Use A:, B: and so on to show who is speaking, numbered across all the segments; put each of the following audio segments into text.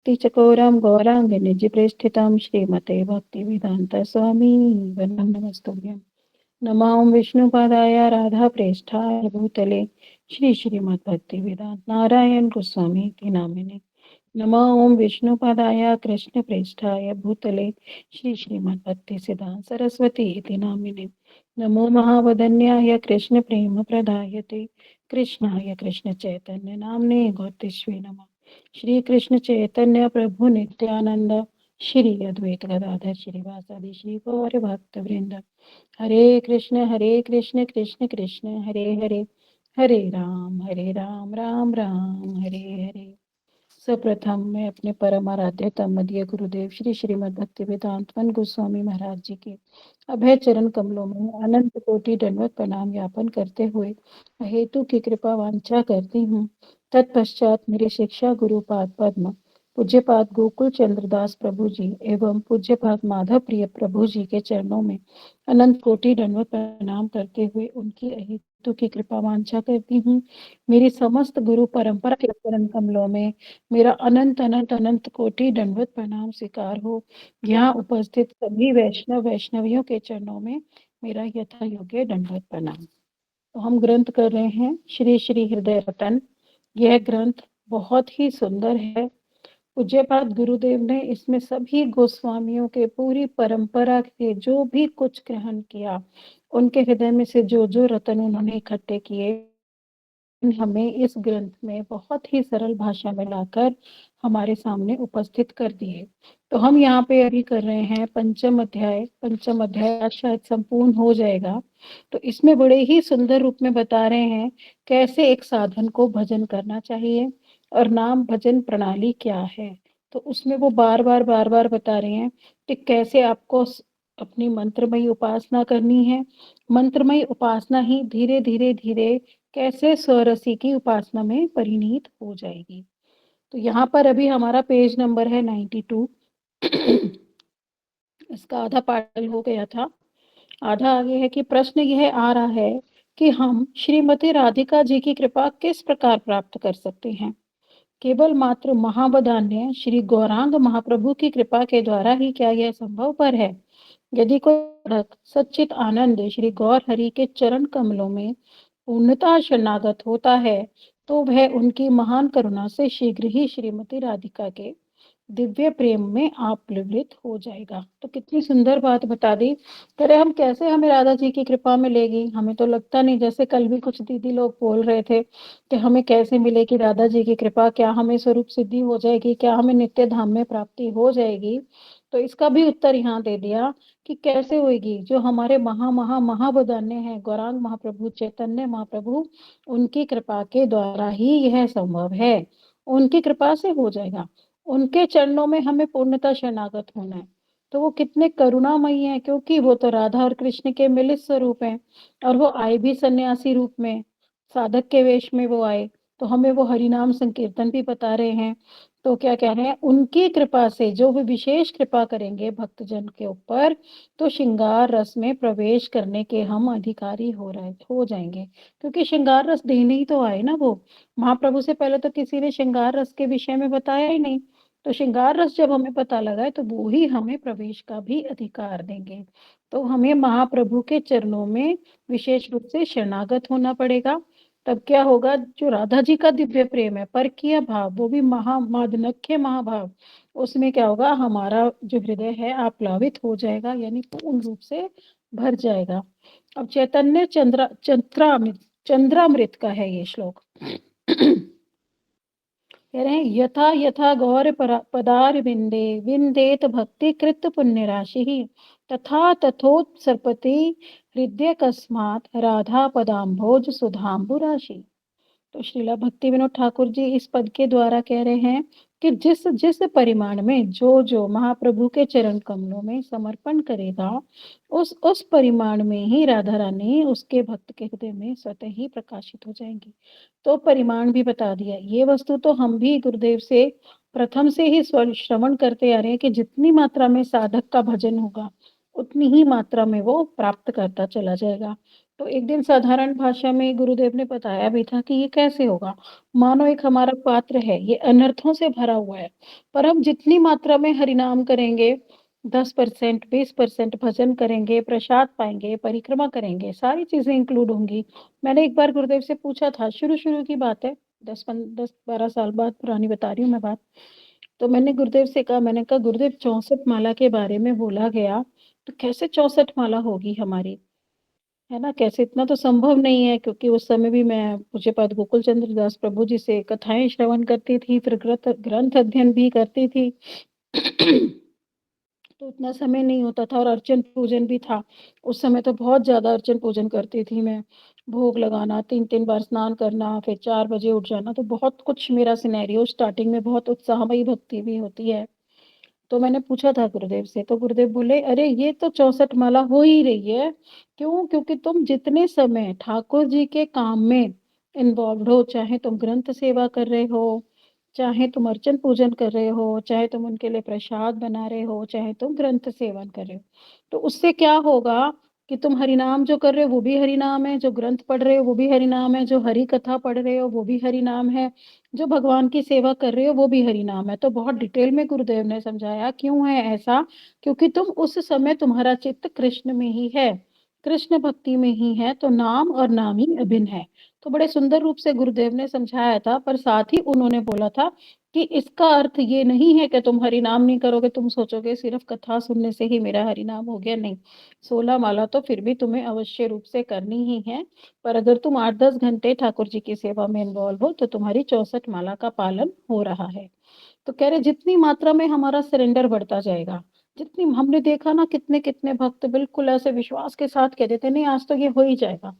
A: चकोरं गौराङ्गनिजप्रेष्ठितां श्रीमते भक्तिवेदान्तस्वामी नमस्तुभ्यं। नमो विष्णुपादाय राधाप्रेष्ठाय भूतले श्रीमद्भक्तिवेदान्त नारायण गोस्वामी इति नामिने। नमो विष्णुपादाय कृष्णप्रेष्ठाय भूतले श्रीमद्भक्तिसिद्धान्त सरस्वती इति नामिने। नमो महावदन्याय कृष्णप्रेमप्रदायते कृष्णाय कृष्णचैतन्य नाम्ने गौरतिष्वे नमः। श्री कृष्ण चैतन्य प्रभु नित्यानंद श्री अद्वैत गदाधर श्रीवासादि श्री गौर भक्त वृंद। हरे कृष्ण कृष्ण कृष्ण हरे हरे, हरे राम राम राम हरे हरे। सर्वप्रथम मैं अपने परम आराध्य तमदीय गुरुदेव श्री श्रीमद् भक्ति वेदांत गोस्वामी महाराज जी के अभय चरण कमलों में अनंत कोटि दंडवत प्रणाम ज्ञापन करते हुए हेतु की कृपा वांछा करती हूँ। तत्पश्चात मेरे शिक्षा गुरु पाद पद्म पूज्यपाद गोकुल चंद्रदास प्रभु जी एवं पूज्यपाद माधव प्रिय प्रभु जी के चरणों में अनंत कोटि दंडवत प्रणाम करते हुए उनकी हेतु की कृपा वांछा करती हूँ। मेरी समस्त गुरु परंपरा के चरण कमलों में मेरा अनंत अनंत अनंत कोटि दंडवत प्रणाम स्वीकार हो। यहाँ उपस्थित सभी वैष्णवियों के चरणों में मेरा यथा योग्य दंडवत प्रणाम। तो हम ग्रंथ कर रहे हैं श्री श्री हृदय रतन। यह ग्रंथ बहुत ही सुंदर है। पूज्यपाद गुरुदेव ने इसमें सभी गोस्वामियों के पूरी परंपरा के जो भी कुछ ग्रहण किया, उनके हृदय में से जो जो रतन उन्होंने इकट्ठे किए, हमें इस ग्रंथ में बहुत ही सरल भाषा में लाकर हमारे सामने उपस्थित कर दिए। तो हम यहाँ पे अभी कर रहे हैं पंचम अध्याय आज शायद संपूर्ण हो जाएगा। तो इसमें बड़े ही सुंदर रूप में बता रहे हैं कैसे एक साधन को भजन करना चाहिए और नाम भजन प्रणाली क्या है। तो उसमें वो बार बार बता रहे हैं कि कैसे आपको अपनी मंत्रमयी उपासना करनी है। मंत्रमयी उपासना ही धीरे धीरे धीरे कैसे स्वरसी की उपासना में परिणीत हो जाएगी। तो यहाँ पर अभी हमारा पेज नंबर है 92। इसका आधा पाठ हो गया था। आधा आगे है कि प्रश्न यह आ रहा है कि हम श्रीमती राधिका जी की कृपा किस प्रकार प्राप्त कर सकते हैं। केवल मात्र महावदान्य श्री गौरांग महाप्रभु की कृपा के द्वारा ही क्या यह संभव पर है। यदि कोई साधक सच्चित आनंद श्री गौर हरि के चरण कमलों में पूर्णतः शरणागत होता है तो वह उनकी महान करुणा से शीघ्र ही श्रीमती राधिका के दिव्य प्रेम में आप्लुत हो जाएगा। तो कितनी सुंदर बात बता दी। कह रहे हम कैसे हमें राधा जी की कृपा मिलेगी। हमें तो लगता नहीं, जैसे कल भी कुछ दीदी लोग बोल रहे थे कि हमें कैसे मिलेगी राधा जी की कृपा, क्या हमें स्वरूप सिद्धि हो जाएगी, क्या हमें नित्य धाम में प्राप्ति हो जाएगी। तो इसका भी उत्तर यहाँ दे दिया कि कैसे होगी। जो हमारे महावदान्य है गौरांग महाप्रभु चैतन्य महाप्रभु, उनकी कृपा के द्वारा ही यह संभव है। उनकी कृपा से हो जाएगा। उनके चरणों में हमें पूर्णतः शरणागत होना है। तो वो कितने करुणामयी हैं, क्योंकि वो तो राधा और कृष्ण के मिलित स्वरूप हैं और वो आए भी सन्यासी रूप में, साधक के वेश में वो आए। तो हमें वो हरिनाम संकीर्तन भी बता रहे हैं। तो क्या कह रहे हैं, उनकी कृपा से जो भी विशेष कृपा करेंगे भक्तजन के ऊपर, तो श्रृंगार रस में प्रवेश करने के हम अधिकारी हो जाएंगे। क्योंकि श्रृंगार रस देने ही तो आए ना वो। महाप्रभु से पहले तो किसी ने श्रृंगार रस के विषय में बताया ही नहीं। तो श्रृंगार रस जब हमें पता लगा है तो वो ही हमें प्रवेश का भी अधिकार देंगे। तो हमें महाप्रभु के चरणों में विशेष रूप से शरणागत होना पड़ेगा। तब क्या होगा, जो राधा जी का दिव्य प्रेम है, परकीय भाव, वो भी मादनख्य महाभाव, उसमें क्या होगा, हमारा जो हृदय है आप्लावित हो जाएगा, यानी पूर्ण रूप से भर जाएगा। अब चैतन्य चंद्रामृत का है ये श्लोक। कह रहे हैं यथा यथा गौर पदार विंदे विंदेत भक्ति कृत पुण्य राशि ही तथा तथोत्सर्पति हृदय कस्मात राधा पदाम्भोज सुधाम्बु राशि। तो श्रीला भक्ति विनोद ठाकुर जी इस पद के द्वारा कह रहे हैं कि जिस जिस परिमाण में जो जो महाप्रभु के चरण कमलों में समर्पण करेगा, उस परिमाण में ही राधा रानी उसके भक्त के हृदय में स्वतः ही प्रकाशित हो जाएंगी। तो परिमाण भी बता दिया। ये वस्तु तो हम भी गुरुदेव से प्रथम से ही श्रवण करते आ रहे हैं कि जितनी मात्रा में साधक का भजन होगा उतनी ही मात्रा में वो प्राप्त करता चला जाएगा। तो एक दिन साधारण भाषा में गुरुदेव ने बताया भी था कि ये कैसे होगा। मानो एक हमारा पात्र है, ये अनर्थों से भरा हुआ है, पर हम जितनी मात्रा में हरिनाम करेंगे, 10% 20% भजन करेंगे, प्रसाद पाएँगे, परिक्रमा करेंगे, सारी चीज़ें इंक्लूड होंगी। मैंने एक बार गुरुदेव से पूछा था, शुरू-शुरू की बात है, 10-12 साल बाद पुरानी बता रही हूँ मैं बात। तो मैंने गुरुदेव से कहा, मैंने कहा, "गुरुदेव 64 माला के बारे में बोला गया, तो कैसे 64 माला होगी हमारी?" है ना? कैसे, इतना तो संभव नहीं है, क्योंकि उस समय भी मैं पूज्यपाद गोकुल चंद्र दास प्रभु जी से कथाएँ श्रवण करती थी, फिर ग्रंथ ग्रंथ अध्ययन भी करती थी। तो उतना समय नहीं होता था और अर्चन पूजन भी था। उस समय तो बहुत ज़्यादा अर्चन पूजन करती थी मैं। भोग लगाना, 3-3 बार स्नान करना, फिर 4 बजे उठ जाना, तो बहुत कुछ मेरा सिनेरियो स्टार्टिंग में बहुत उत्साहमयी भक्ति भी होती है। तो मैंने पूछा था गुरुदेव से, तो गुरुदेव बोले, "अरे! ये तो 64 माला हो ही रही है। क्यों? क्योंकि तुम जितने समय ठाकुर जी के काम में इन्वॉल्व्ड हो, चाहे तुम ग्रंथ सेवा कर रहे हो, चाहे तुम अर्चन पूजन कर रहे हो, चाहे तुम उनके लिए प्रसाद बना रहे हो, चाहे तुम ग्रंथ सेवन कर रहे हो, तो उससे क्या होगा कि तुम हरिनाम जो कर रहे हो, वो भी हरिनाम है, जो ग्रंथ पढ़ रहे हो, वो भी हरिनाम है, जो हरि कथा पढ़ रहे हो, वो भी हरिनाम है, जो भगवान की सेवा कर रहे हो वो भी हरि नाम है।" तो बहुत डिटेल में गुरुदेव ने समझाया, क्यों है ऐसा? क्योंकि तुम उस समय तुम्हारा चित्त कृष्ण में ही है, कृष्ण भक्ति में ही है, तो नाम और नाम ही अभिन्न है। तो बड़े सुंदर रूप से गुरुदेव ने समझाया था, पर साथ ही उन्होंने बोला था कि इसका अर्थ ये नहीं है कि तुम हरि नाम नहीं करोगे, तुम सोचोगे सिर्फ कथा सुनने से ही मेरा हरि नाम हो गया, नहीं। 16 माला तो फिर भी तुम्हें अवश्य रूप से करनी ही है, पर अगर तुम 8-10 घंटे ठाकुर जी की सेवा में इन्वॉल्व हो, तो तुम्हारी 64 माला का पालन हो रहा है। तो कह रहे, जितनी मात्रा में हमारा सरेंडर बढ़ता जाएगा, जितनी हमने देखा ना, कितने-कितने भक्त बिल्कुल ऐसे विश्वास के साथ कह देते हैं, नहीं आज तो ये हो ही जाएगा,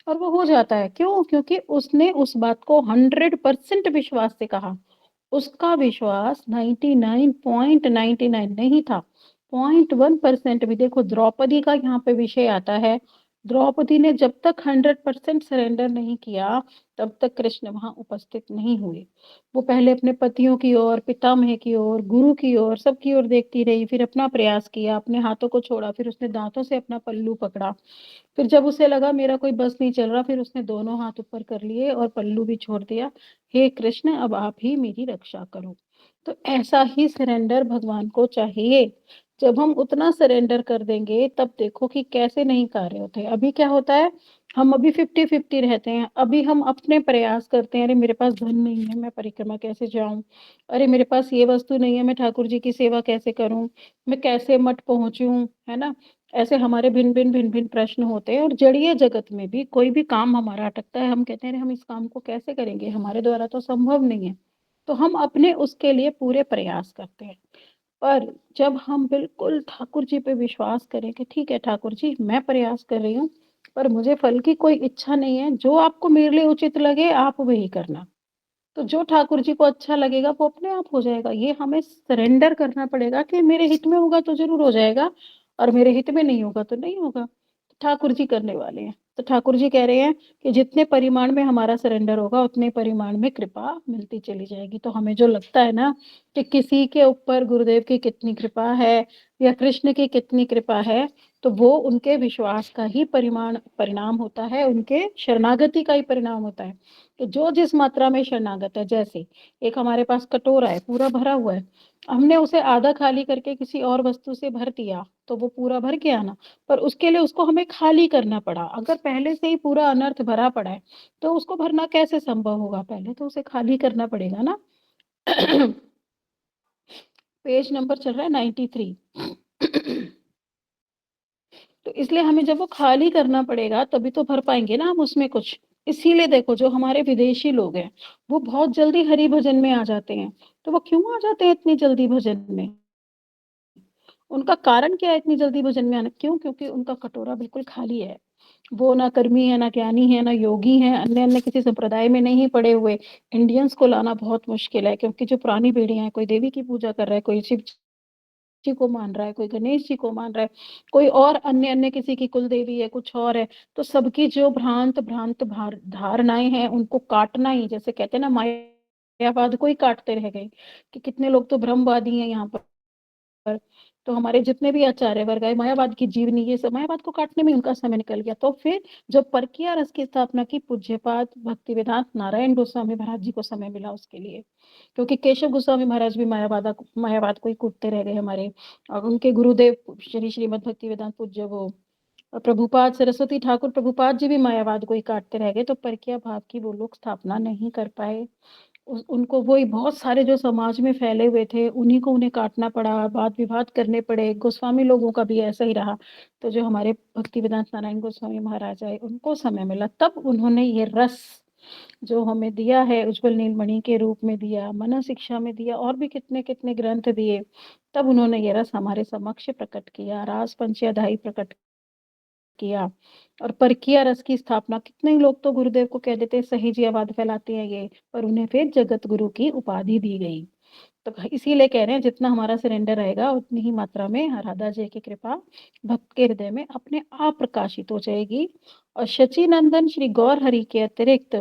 A: और वो हो जाता है। क्यों? क्योंकि उसने उस बात को 100% विश्वास से कहा। उसका विश्वास 99.99 नहीं था, 0.1% भी। देखो, द्रौपदी का यहाँ पे विषय आता है। द्रौपदी ने जब तक 100% सरेंडर नहीं किया, तब तक कृष्ण वहाँ उपस्थित नहीं हुए। वो पहले अपने पतियों की ओर, पितामह की ओर, गुरु की ओर, सबकी ओर देखती रही, फिर अपना प्रयास किया, अपने हाथों को छोड़ा, फिर उसने दाँतों से अपना पल्लू पकड़ा। फिर जब उसे लगा मेरा कोई बस नहीं चल रहा, फिर उसने दोनों हाथ ऊपर कर लिए और पल्लू भी छोड़ दिया। हे कृष्ण, अब आप ही मेरी रक्षा करो। तो ऐसा ही सरेंडर भगवान को चाहिए। जब हम उतना सरेंडर कर देंगे, तब देखो कि कैसे नहीं कार्य होते। अभी क्या होता है, हम अभी 50-50 रहते हैं। अभी हम अपने प्रयास करते हैं, अरे मेरे पास धन नहीं है, मैं परिक्रमा कैसे जाऊँ? अरे मेरे पास ये वस्तु नहीं है, मैं ठाकुर जी की सेवा कैसे करूँ? मैं कैसे मठ पहुँचूँ? है ना? ऐसे हमारे भिन्न-भिन्न प्रश्न होते हैं, और जड़ीय जगत में भी कोई भी काम हमारा अटकता है, हम कहते हैं, अरे हम इस काम को कैसे करेंगे? हमारे द्वारा तो संभव नहीं है। तो हम अपने उसके लिए पूरे प्रयास करते हैं। पर जब हम बिल्कुल ठाकुर जी पे विश्वास करें कि ठीक है ठाकुर जी, मैं प्रयास कर रही हूँ, पर मुझे फल की कोई इच्छा नहीं है, जो आपको मेरे लिए उचित लगे आप वही करना। तो जो ठाकुर जी को अच्छा लगेगा वो अपने आप हो जाएगा। ये हमें सरेंडर करना पड़ेगा कि मेरे हित में होगा तो ज़रूर हो जाएगा, और मेरे हित में नहीं होगा तो नहीं होगा। ठाकुर जी करने वाले हैं। तो ठाकुर जी कह रहे हैं कि जितने परिमाण में हमारा सरेंडर होगा, उतने परिमाण में कृपा मिलती चली जाएगी। तो हमें जो लगता है ना कि किसी के ऊपर गुरुदेव की कितनी कृपा है या कृष्ण की कितनी कृपा है, तो वो उनके विश्वास का ही परिणाम होता है, उनके शरणागति का ही परिणाम होता है। तो जो जिस मात्रा में शरणागत है, जैसे एक हमारे पास कटोरा है, पूरा भरा हुआ है, हमने उसे आधा खाली करके किसी और वस्तु से भर दिया, तो वो पूरा भर गया ना, पर उसके लिए उसको हमें खाली करना पड़ा। अगर पहले से ही पूरा अनर्थ भरा पड़ा है, तो उसको भरना कैसे संभव होगा? पहले तो उसे खाली करना पड़ेगा ना। पेज नंबर चल रहा है 93। तो इसलिए हमें जब वो खाली करना पड़ेगा, तभी तो भर पाएँगे ना हम उसमें कुछ। इसीलिए देखो, जो हमारे विदेशी लोग हैं, वो बहुत जल्दी हरि भजन में आ जाते हैं। तो वो क्यों आ जाते हैं इतनी जल्दी भजन में? उनका कारण क्या है इतनी जल्दी भजन में आना? क्यों? क्योंकि उनका कटोरा बिल्कुल खाली है। वो ना कर्मी है, ना ज्ञानी है, ना योगी है, अन्य-अन्य किसी संप्रदाय में नहीं पड़े हुए। इंडियंस को लाना बहुत मुश्किल है, क्योंकि जो पुरानी पीढ़ियाँ हैं, कोई देवी की पूजा कर रहा है, कोई शिव जी को मान रहा है, कोई गणेश जी को मान रहा है, कोई और अन्य-अन्य किसी की कुल देवी है, कुछ और है। तो सबकी जो भ्रांत भ्रांत धारणाएँ हैं, उनको काटना ही, जैसे कहते हैं ना, मायावाद को ही काटते रह गए, कि कितने लोग तो ब्रह्मवादी हैं यहाँ पर। तो हमारे जितने भी आचार्य वर्ग आए, मायावाद की जीवनी, ये सब मायावाद को काटने में उनका समय निकल गया। तो फिर जब परकीय रस की स्थापना की, पूज्यपाद भक्ति वेदांत नारायण गोस्वामी महाराज जी को समय मिला उसके लिए, क्योंकि केशव गोस्वामी महाराज भी मायावाद को ही कूटते रह गए हमारे। और उनके गुरुदेव श्री श्रीमद भक्ति वेदांत पूज्य वो प्रभुपाद सरस्वती ठाकुर प्रभुपाद जी भी मायावाद को ही काटते रह गए। तो परकीय भाव की वो लोग स्थापना नहीं कर पाए। उनको वही बहुत सारे जो समाज में फैले हुए थे, उन्हीं को उन्हें काटना पड़ा, वाद विवाद करने पड़े। गोस्वामी लोगों का भी ऐसा ही रहा। तो जो हमारे भक्ति वेदांत नारायण गोस्वामी महाराज आए, उनको समय मिला, तब उन्होंने ये रस जो हमें दिया है, उज्जवल नीलमणि के रूप में दिया, मन शिक्षा में दिया, और भी कितने कितने ग्रंथ दिए, तब उन्होंने ये रस हमारे समक्ष प्रकट किया, रास पंचअध्यायी प्रकट किया। और परकीय रस की स्थापना, कितने लोग तो गुरुदेव को कह देते सहीजियावाद फैलाते हैं ये, पर उन्हें फिर जगत गुरु की उपाधि दी गई। तो इसीलिए कह रहे हैं, जितना हमारा सरेंडर रहेगा उतनी ही मात्रा में राधा जी की कृपा भक्त के हृदय में अपने आप प्रकाशित हो जाएगी। और शची नंदन श्री गौर हरि के अतिरिक्त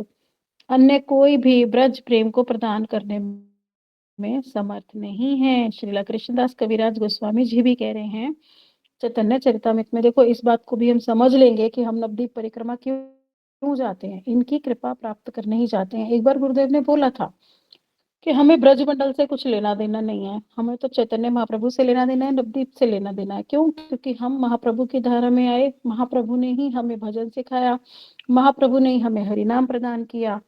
A: अन्य कोई भी ब्रज प्रेम को प्रदान करने में समर्थ नहीं है। श्रीला कृष्णदास कविराज गोस्वामी जी भी कह रहे हैं चैतन्य चरितमृत में। देखो, इस बात को भी हम समझ लेंगे कि हम नवद्वीप परिक्रमा क्यों जाते हैं, इनकी कृपा प्राप्त करने ही जाते हैं। एक बार गुरुदेव ने बोला था कि हमें ब्रज मंडल से कुछ लेना देना नहीं है, हमें तो चैतन्य महाप्रभु से लेना देना है, नवद्वीप से लेना देना है। क्यों? क्योंकि हम महाप्रभु की धारा में आए, महाप्रभु ने ही हमें भजन सिखाया, महाप्रभु ने ही हमें हरिनाम प्रदान किया।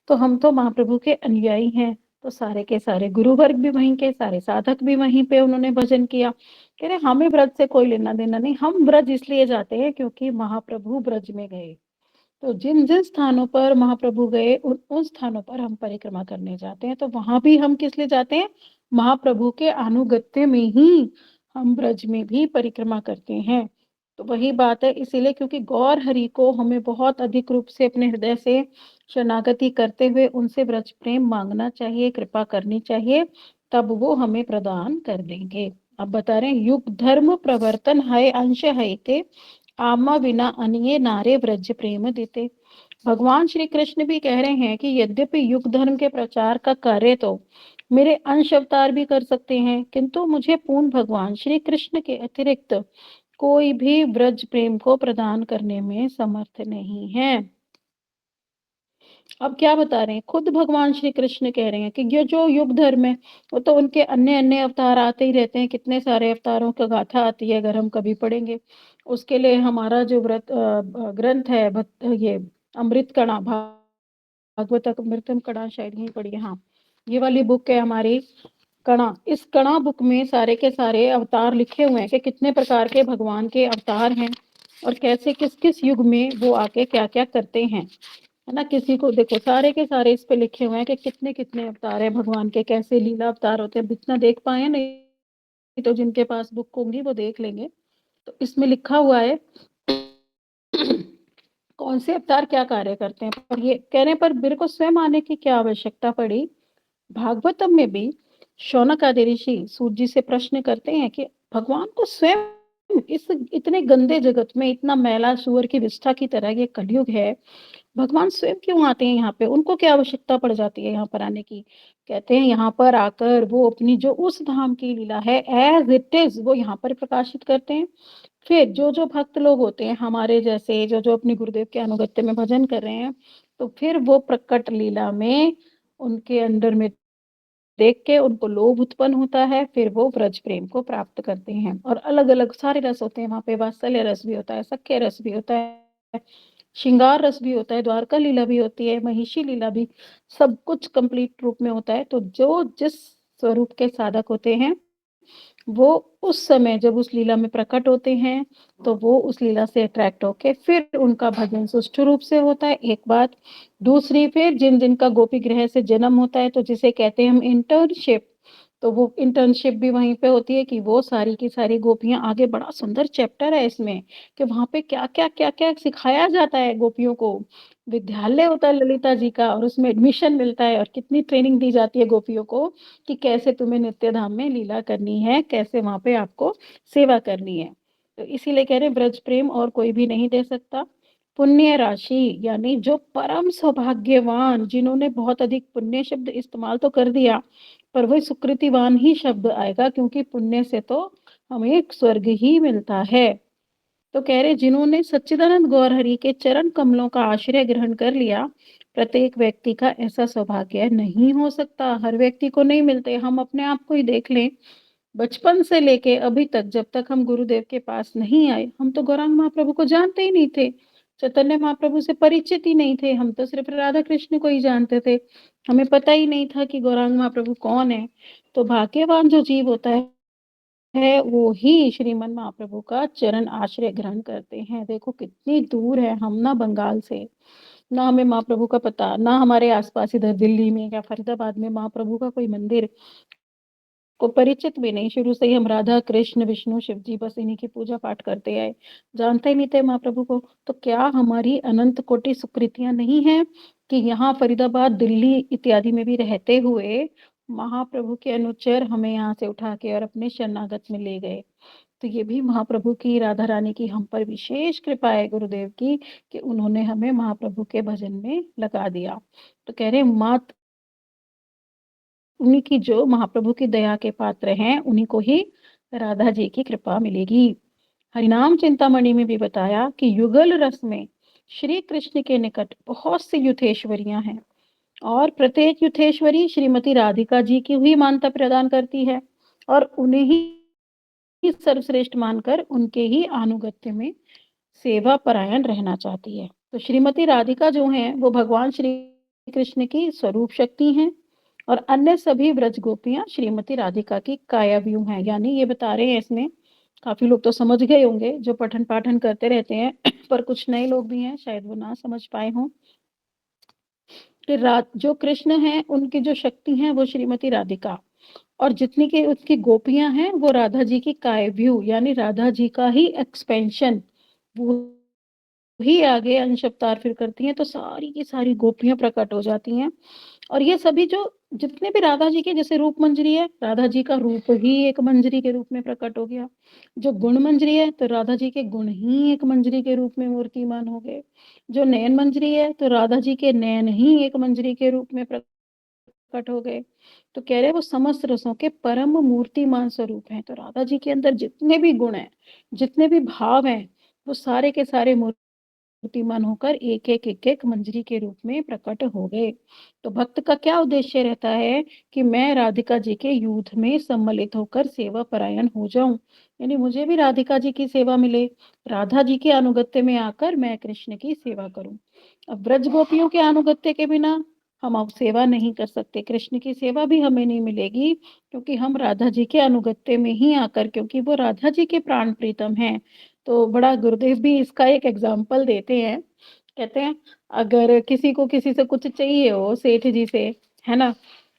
A: तो हम तो महाप्रभु के अनुयायी हैं। तो सारे के सारे गुरु वर्ग भी वहीं के, सारे साधक भी वहीं पे उन्होंने भजन किया। कह रहे हमें ब्रज से कोई लेना देना नहीं, हम ब्रज इसलिए जाते हैं क्योंकि महाप्रभु ब्रज में गए। तो जिन जिन स्थानों पर महाप्रभु गए, उन स्थानों पर हम परिक्रमा करने जाते हैं। तो वहां भी हम किस लिए जाते हैं? महाप्रभु के अनुगत्य में ही हम ब्रज में भी परिक्रमा करते हैं। तो वही बात है, इसीलिए क्योंकि गौर हरि को हमें बहुत अधिक रूप से अपने हृदय से शरणागति करते हुए उनसे ब्रज प्रेम मांगना चाहिए, कृपा करनी चाहिए, तब वो हमें प्रदान कर देंगे। अब बता रहे हैं, युग धर्म प्रवर्तन है अंश है ते आमा बिना अनिये नारे व्रज प्रेम देते। भगवान श्री कृष्ण भी कह रहे हैं कि यद्यपि युग धर्म के प्रचार का कार्य तो मेरे अंश अवतार भी कर सकते हैं, किंतु मुझे पूर्ण भगवान श्री कृष्ण के अतिरिक्त कोई भी ब्रज प्रेम को प्रदान करने में समर्थ नहीं है। अब क्या बता रहे हैं, खुद भगवान श्री कृष्ण कह रहे हैं कि ये जो युग धर्म है, वो तो उनके अन्य अन्य अवतार आते ही रहते हैं, कितने सारे अवतारों का गाथा आती है, अगर हम कभी पढ़ेंगे। उसके लिए हमारा जो ग्रंथ है, ये अमृत कणा, भागवत अमृतम कणा, शायद यही पढ़ी है, हाँ, ये वाली बुक है हमारी कणा। इस कणा बुक में सारे के सारे अवतार लिखे हुए हैं कि कितने प्रकार के भगवान के अवतार हैं, और कैसे किस किस युग में वो आके क्या क्या करते हैं, है ना। किसी को देखो, सारे के सारे इस पे लिखे हुए हैं कि कितने कितने अवतार है भगवान के, कैसे लीला अवतार होते हैं। जितना देख पाए, नहीं तो जिनके पास बुक होंगी वो देख लेंगे। तो इसमें लिखा हुआ है कौन से अवतार क्या कार्य करते हैं। पर ये कहने पर मेरे को स्वयं आने की क्या आवश्यकता पड़ी। भागवतम में भी शौनक आदि ऋषि सूत जी से प्रश्न करते हैं कि भगवान को स्वयं इस इतने गंदे जगत में, इतना मैला सुअर की विष्ठा की तरह ये कलयुग है, भगवान स्वयं क्यों आते हैं यहाँ पे, उनको क्या आवश्यकता पड़ जाती है यहाँ पर आने की। कहते हैं यहाँ पर आकर वो अपनी जो उस धाम की लीला है एज इट इज वो यहाँ पर प्रकाशित करते हैं। फिर जो जो भक्त लोग होते हैं हमारे जैसे, जो जो अपने गुरुदेव के अनुगत्य में भजन कर रहे हैं, तो फिर वो प्रकट लीला में उनके अंदर में देख के उनको लोभ उत्पन्न होता है, फिर वो ब्रज प्रेम को प्राप्त करते हैं। और अलग अलग सारे रस होते हैं वहां पे, वात्सल्य रस भी होता है, सख्य रस भी होता है, श्रृंगार रस भी होता है, द्वारका लीला भी होती है, महिषी लीला भी, सब कुछ कंप्लीट रूप में होता है। तो जो जिस स्वरूप के साधक होते हैं, वो उस समय जब उस लीला में प्रकट होते हैं, तो वो उस लीला से अट्रैक्ट होके फिर उनका भजन सुष्ठु रूप से होता है, एक बात। दूसरी, फिर जिन जिनका गोपी गृह से जन्म होता है, तो जिसे कहते हैं हम इंटर्नशिप, तो वो इंटर्नशिप भी वहीं पे होती है कि वो सारी की सारी गोपियां आगे, बड़ा सुंदर चैप्टर है इसमें कि वहां पे क्या क्या सिखाया जाता है गोपियों को। विद्यालय होता है ललिता जी का, और उसमें एडमिशन मिलता है, और कितनी ट्रेनिंग दी जाती है गोपियों को कि कैसे तुम्हें नित्य धाम में लीला करनी है, कैसे वहां पे आपको सेवा करनी है। तो इसीलिए कह रहे हैं ब्रज प्रेम और कोई भी नहीं दे सकता। पुण्य राशि, यानी जो परम सौभाग्यवान, जिन्होंने बहुत अधिक पुण्य शब्द इस्तेमाल तो कर दिया, पर वही सुकृतिवान ही शब्द आएगा, क्योंकि पुण्य से तो हमें स्वर्ग ही मिलता है। तो कह रहे जिन्होंने सच्चिदानंद गौर हरि के चरण कमलों का आश्रय ग्रहण कर लिया, प्रत्येक व्यक्ति का ऐसा सौभाग्य नहीं हो सकता, हर व्यक्ति को नहीं मिलते। हम अपने आप को ही देख लें, बचपन से लेके अभी तक जब तक हम गुरुदेव के पास नहीं आए, हम तो गौरांग महाप्रभु को जानते ही नहीं थे, चैतन्य महाप्रभु से परिचित ही नहीं थे। हम तो सिर्फ राधा कृष्ण को ही जानते थे, हमें पता ही नहीं था कि गौरांग महाप्रभु कौन है। तो भाग्यवान जो जीव होता है वो ही श्रीमन महाप्रभु का चरण आश्रय ग्रहण करते हैं। देखो कितनी दूर है हम ना बंगाल से, ना हमें महाप्रभु का पता, ना हमारे आसपास इधर दिल्ली में या फरीदाबाद में महाप्रभु का कोई मंदिर को परिचित भी नहीं। शुरू से ही हम राधा कृष्ण विष्णु शिव जी बस इन्हीं की पूजा पाठ करते आए, जानते ही नहीं थे महाप्रभु को। तो क्या हमारी अनंत कोटि सुकृतियां नहीं है कि यहाँ फरीदाबाद दिल्ली इत्यादि में भी रहते हुए महाप्रभु के अनुचर हमें यहाँ से उठा के और अपने शरणागत में ले गए। तो ये भी महाप्रभु की, राधा रानी की हम पर विशेष कृपा है गुरुदेव की, कि उन्होंने हमें महाप्रभु के भजन में लगा दिया। तो कह रहे मात उन्हीं की जो महाप्रभु की दया के पात्र हैं, उन्हीं को ही राधा जी की कृपा मिलेगी। हरिनाम चिंतामणि में भी बताया कि युगल रस में श्री कृष्ण के निकट बहुत सी युथेश्वरियां हैं, और प्रत्येक युथेश्वरी श्रीमती राधिका जी की हुई मान्यता प्रदान करती है, और उन्हें ही सर्वश्रेष्ठ मानकर उनके ही आनुगत्य में सेवा परायण रहना चाहती है। तो श्रीमती राधिका जो हैं वो भगवान श्री कृष्ण की स्वरूप शक्ति हैं, और अन्य सभी व्रज गोपियां श्रीमती राधिका की कायाव्यूह हैं। यानी ये बता रहे हैं इसमें, काफी लोग तो समझ गए होंगे जो पठन पाठन करते रहते हैं पर कुछ नए लोग भी हैं, शायद वो ना समझ पाए हों कि जो कृष्ण हैं उनकी जो शक्ति हैं वो श्रीमती राधिका, और जितनी की उसकी गोपियां हैं वो राधा जी की काव्यू, यानी राधा जी का ही एक्सपेंशन, वो ही आगे अंश अवतार फिर करती हैं, तो सारी की सारी गोपियां प्रकट हो जाती हैं। और ये सभी जो जितने भी राधा जी के, जैसे रूप मंजरी है, राधा जी का रूप ही एक मंजरी के रूप में प्रकट हो गया। जो गुण मंजरी है तो राधा जी के गुण ही एक मंजरी के रूप में मूर्तिमान हो गए। जो नयन मंजरी है तो राधा जी के नयन ही एक मंजरी के रूप में प्रकट हो गए। तो कह रहे वो समस्त रसों के परम मूर्तिमान स्वरूप हैं। तो राधा जी के अंदर जितने भी गुण हैं, जितने भी भाव हैं, वो सारे के सारे मूर्तिमान होकर एक एक एक एक मंजरी के रूप में प्रकट हो गए। तो भक्त का क्या उद्देश्य रहता है कि मैं राधिका जी के यूथ में सम्मिलित होकर सेवा परायण हो जाऊं, यानी मुझे भी राधिका जी की सेवा मिले, राधा जी के अनुगत्य में आकर मैं कृष्ण की सेवा करूं। अब ब्रज गोपियों के अनुगत्य के बिना हम अब सेवा नहीं कर सकते, कृष्ण की सेवा भी हमें नहीं मिलेगी, क्योंकि हम राधा जी के अनुगत्य में ही आकर, क्योंकि वो राधा जी के प्राण प्रीतम हैं। तो बड़ा गुरुदेव भी इसका एक एग्जाम्पल देते हैं, कहते हैं अगर किसी को किसी से कुछ चाहिए हो, सेठ जी से, है ना,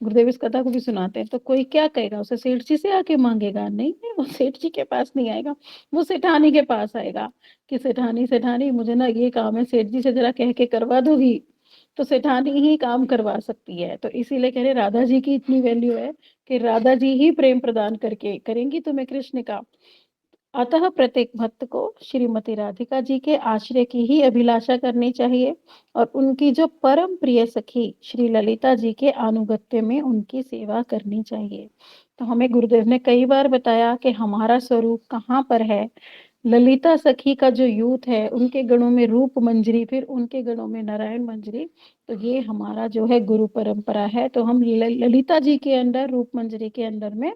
A: गुरुदेव इस कथा को भी सुनाते हैं, तो कोई क्या कहेगा, उसे सेठ जी से आके मांगेगा? नहीं नहीं, वो सेठ जी के पास नहीं आएगा, वो सेठानी के पास आएगा कि सेठानी सेठानी मुझे ना ये काम है, सेठ जी से जरा कह के करवा दोगी। तो सेठानी ही काम करवा सकती है। तो इसीलिए कह रहे राधा जी की इतनी वैल्यू है कि राधा जी ही प्रेम प्रदान करके करेंगी तुम्हें कृष्ण का। अतः प्रत्येक भक्त को श्रीमती राधिका जी के आश्रय की ही अभिलाषा करनी चाहिए, और उनकी जो परम प्रिय सखी श्री ललिता जी के अनुगत्य में उनकी सेवा करनी चाहिए। तो हमें गुरुदेव ने कई बार बताया कि हमारा स्वरूप कहाँ पर है। ललिता सखी का जो यूथ है, उनके गणों में रूप मंजरी, फिर उनके गणों में नारायण मंजरी, तो ये हमारा जो है गुरु परंपरा है। तो हम ललिता जी के अंदर, रूप मंजरी के अंदर में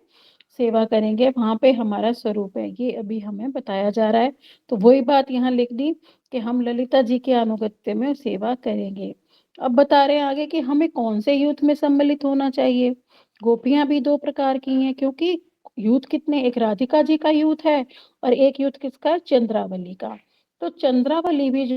A: सेवा करेंगे, वहां पे हमारा स्वरूप है, ये अभी हमें बताया जा रहा है। तो वही बात यहाँ लिख दी कि हम ललिता जी के अनुगत्य में सेवा करेंगे। अब बता रहे हैं आगे कि हमें कौन से यूथ में सम्मिलित होना चाहिए। गोपियां भी दो प्रकार की हैं, क्योंकि यूथ कितने, एक राधिका जी का यूथ है और एक यूथ किसका, चंद्रावली का। तो चंद्रावली भी जो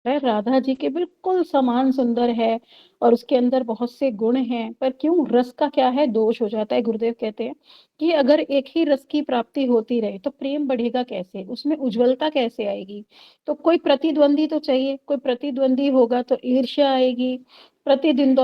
A: है राधा जी के बिल्कुल समान सुंदर है, और उसके अंदर बहुत से गुण हैं, पर क्यों रस का क्या है, दोष हो जाता है। गुरुदेव कहते हैं कि अगर एक ही रस की प्राप्ति होती रहे तो प्रेम बढ़ेगा कैसे, उसमें उज्ज्वलता कैसे आएगी। तो कोई प्रतिद्वंदी तो चाहिए, कोई प्रतिद्वंदी होगा तो ईर्ष्या आएगी, प्रतिद्वंद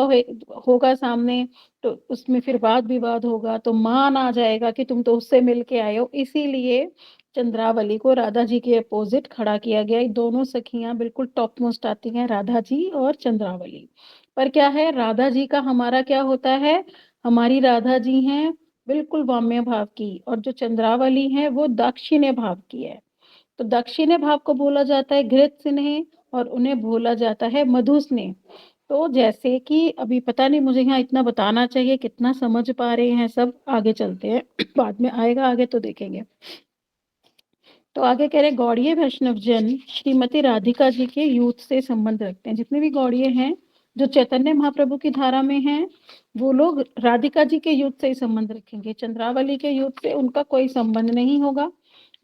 A: होगा सामने तो उसमें फिर वाद विवाद होगा, तो मान आ जाएगा कि तुम तो उससे मिलके आए हो। इसीलिए चंद्रावली को राधा जी के अपोजिट खड़ा किया गया। ये दोनों सखियां बिल्कुल टॉप मोस्ट आती हैं, राधा जी और चंद्रावली। पर क्या है, राधा जी का हमारा क्या होता है, हमारी राधा जी हैं बिल्कुल वाम्य भाव की, और जो चंद्रावली हैं वो दाक्षिण्य भाव की है। तो दक्षिणी भाव को बोला जाता है घृत स्नेह, और उन्हें बोला जाता है मधु स्नेह। तो जैसे कि अभी पता नहीं मुझे यहाँ इतना बताना चाहिए, कितना समझ पा रहे हैं सब, आगे चलते हैं। बाद में आएगा आगे तो देखेंगे। तो आगे कह रहे गौड़ीय वैष्णव जन श्रीमती राधिका जी के यूथ से संबंध रखते हैं। जितने भी गौड़ीय हैं जो चैतन्य महाप्रभु की धारा में हैं, वो लोग राधिका जी के यूथ से ही संबंध रखेंगे। चंद्रावली के यूथ से उनका कोई संबंध नहीं होगा।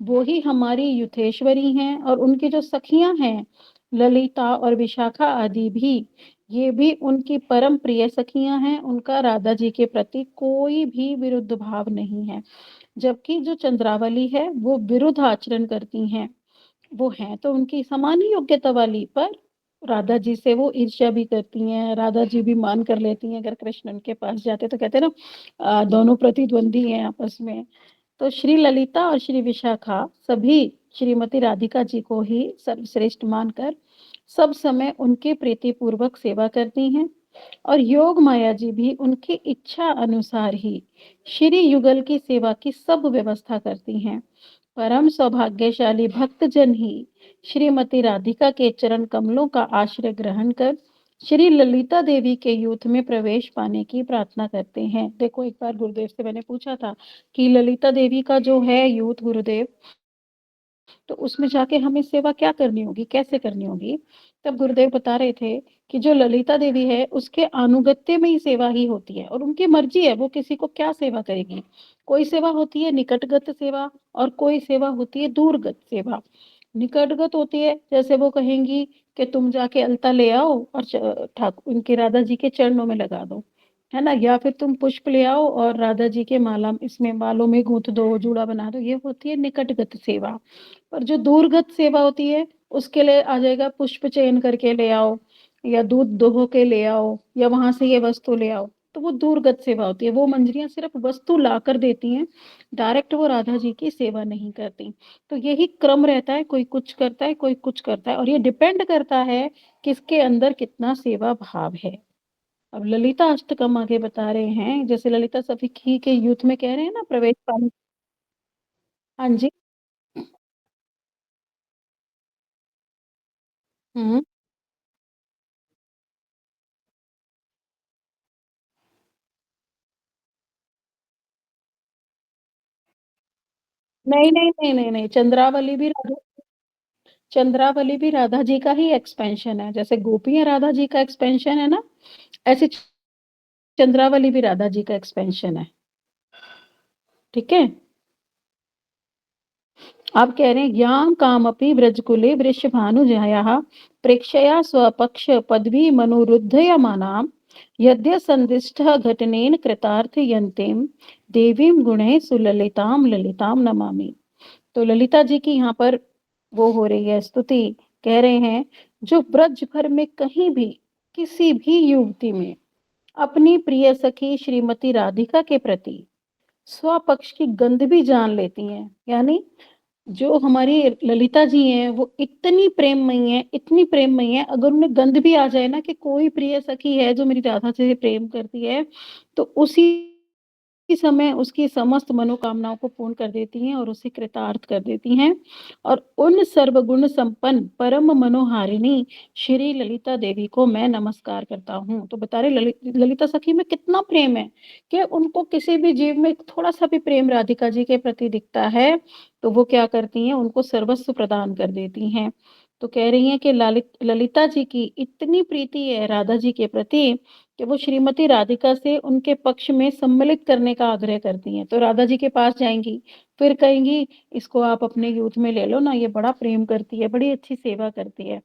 A: वो ही हमारी युथेश्वरी हैं, और उनकी जो सखियां हैं ललिता और विशाखा आदि भी, ये भी उनकी परम प्रिय सखियां हैं। उनका राधा जी के प्रति कोई भी विरुद्ध भाव नहीं है। जबकि जो चंद्रावली है वो विरुद्ध आचरण करती हैं। वो हैं तो उनकी समान ही योग्यता वाली, पर राधा जी से वो ईर्ष्या भी करती हैं। राधा जी भी मान कर लेती हैं, अगर कृष्ण उनके पास जाते तो कहते हैं ना, दोनों प्रतिद्वंदी हैं आपस में। तो श्री ललिता और श्री विशाखा सभी श्रीमती राधिका जी को ही सर्वश्रेष्ठ मानकर सब समय उनके प्रीतिपूर्वक सेवा करती हैं, और योग माया जी भी उनकी इच्छा अनुसार ही श्री युगल की सेवा की सब व्यवस्था करती हैं। परम सौभाग्यशाली भक्तजन ही श्रीमती राधिका के चरण कमलों का आश्रय ग्रहण कर श्री ललिता देवी के यूथ में प्रवेश पाने की प्रार्थना करते हैं। देखो, एक बार गुरुदेव से मैंने पूछा था कि ललिता देवी का जो है यूथ गुरुदेव, तो उसमें जाके हमें सेवा क्या करनी होगी, कैसे करनी होगी। तब गुरुदेव बता रहे थे कि जो ललिता देवी है उसके अनुगत्य में ही सेवा ही होती है, और उनकी मर्जी है वो किसी को क्या सेवा करेगी। कोई सेवा होती है निकटगत सेवा, और कोई सेवा होती है दूरगत सेवा। निकटगत होती है जैसे वो कहेंगी कि तुम जाके अलता ले आओ और ठाकुर उनके राधा जी के चरणों में लगा दो, है ना, या फिर तुम पुष्प ले आओ और राधा जी के माला इसमें बालों में गूंथ दो, जूड़ा बना दो। ये होती है निकटगत सेवा। पर जो दूरगत सेवा होती है उसके लिए आ जाएगा पुष्प चयन करके ले आओ, या दूध दोहो के ले आओ, या वहां से ये वस्तु ले आओ। तो वो दूरगत सेवा होती है। वो मंजरियां सिर्फ वस्तु ला कर देती हैं, डायरेक्ट वो राधा जी की सेवा नहीं करती। तो यही क्रम रहता है, कोई कुछ करता है कोई कुछ करता है, और ये डिपेंड करता है किसके अंदर कितना सेवा भाव है। अब ललिता अष्टकम आगे बता रहे हैं, जैसे ललिता सखी के यूथ में कह रहे हैं ना प्रवेश पाने। हाँ जी। हम्म। नहीं नहीं नहीं नहीं नहीं, चंद्रावली भी राधा जी का ही एक्सपेंशन है। जैसे गोपियां राधा जी का एक्सपेंशन है ना, ऐसे चंद्रावली भी राधा जी का एक्सपेंशन है। ठीक है। आप कह रहे हैं ज्ञान कामपि व्रजकुले वृषभानुजायाः प्रेक्षया स्वपक्ष पदवी मनुरुद्धयमानां यद्य संदिष्टः घटनेन कृतार्थयन्तीं देवीं गुणे सुललितां ललितां नमामि। तो ललिता जी की यहाँ पर वो हो रही है स्तुति। कह रहे हैं जो ब्रज भर में कहीं भी किसी भी युवती में अपनी प्रिय सखी श्रीमती राधिका के प्रति स्वपक्ष की गंध भी जान लेती हैं, यानी जो हमारी ललिता जी हैं वो इतनी प्रेममयी हैं, इतनी प्रेममयी हैं, अगर उन्हें गंध भी आ जाए ना कि कोई प्रिय सखी है जो मेरी राधा से प्रेम करती है, तो उसी समय उसकी समस्त मनोकामनाओं को पूर्ण कर देती हैं और उसे कृतार्थ कर देती हैं। और उन सर्वगुण संपन्न परम मनोहारिणी श्री ललिता देवी को मैं नमस्कार करता हूँ। तो बता रहे ललिता सखी में कितना प्रेम है कि उनको किसी भी जीव में थोड़ा सा भी प्रेम राधिका जी के प्रति दिखता है तो वो क्या करती हैं, उनको सर्वस्व प्रदान कर देती हैं। तो कह रही हैं कि ललिता जी की इतनी प्रीति है राधा जी के प्रति कि वो श्रीमती राधिका से उनके पक्ष में सम्मिलित करने का आग्रह करती हैं। तो राधा जी के पास जाएंगी, फिर कहेंगी इसको आप अपने यूथ में ले लो ना, ये बड़ा प्रेम करती है, बड़ी अच्छी सेवा करती है।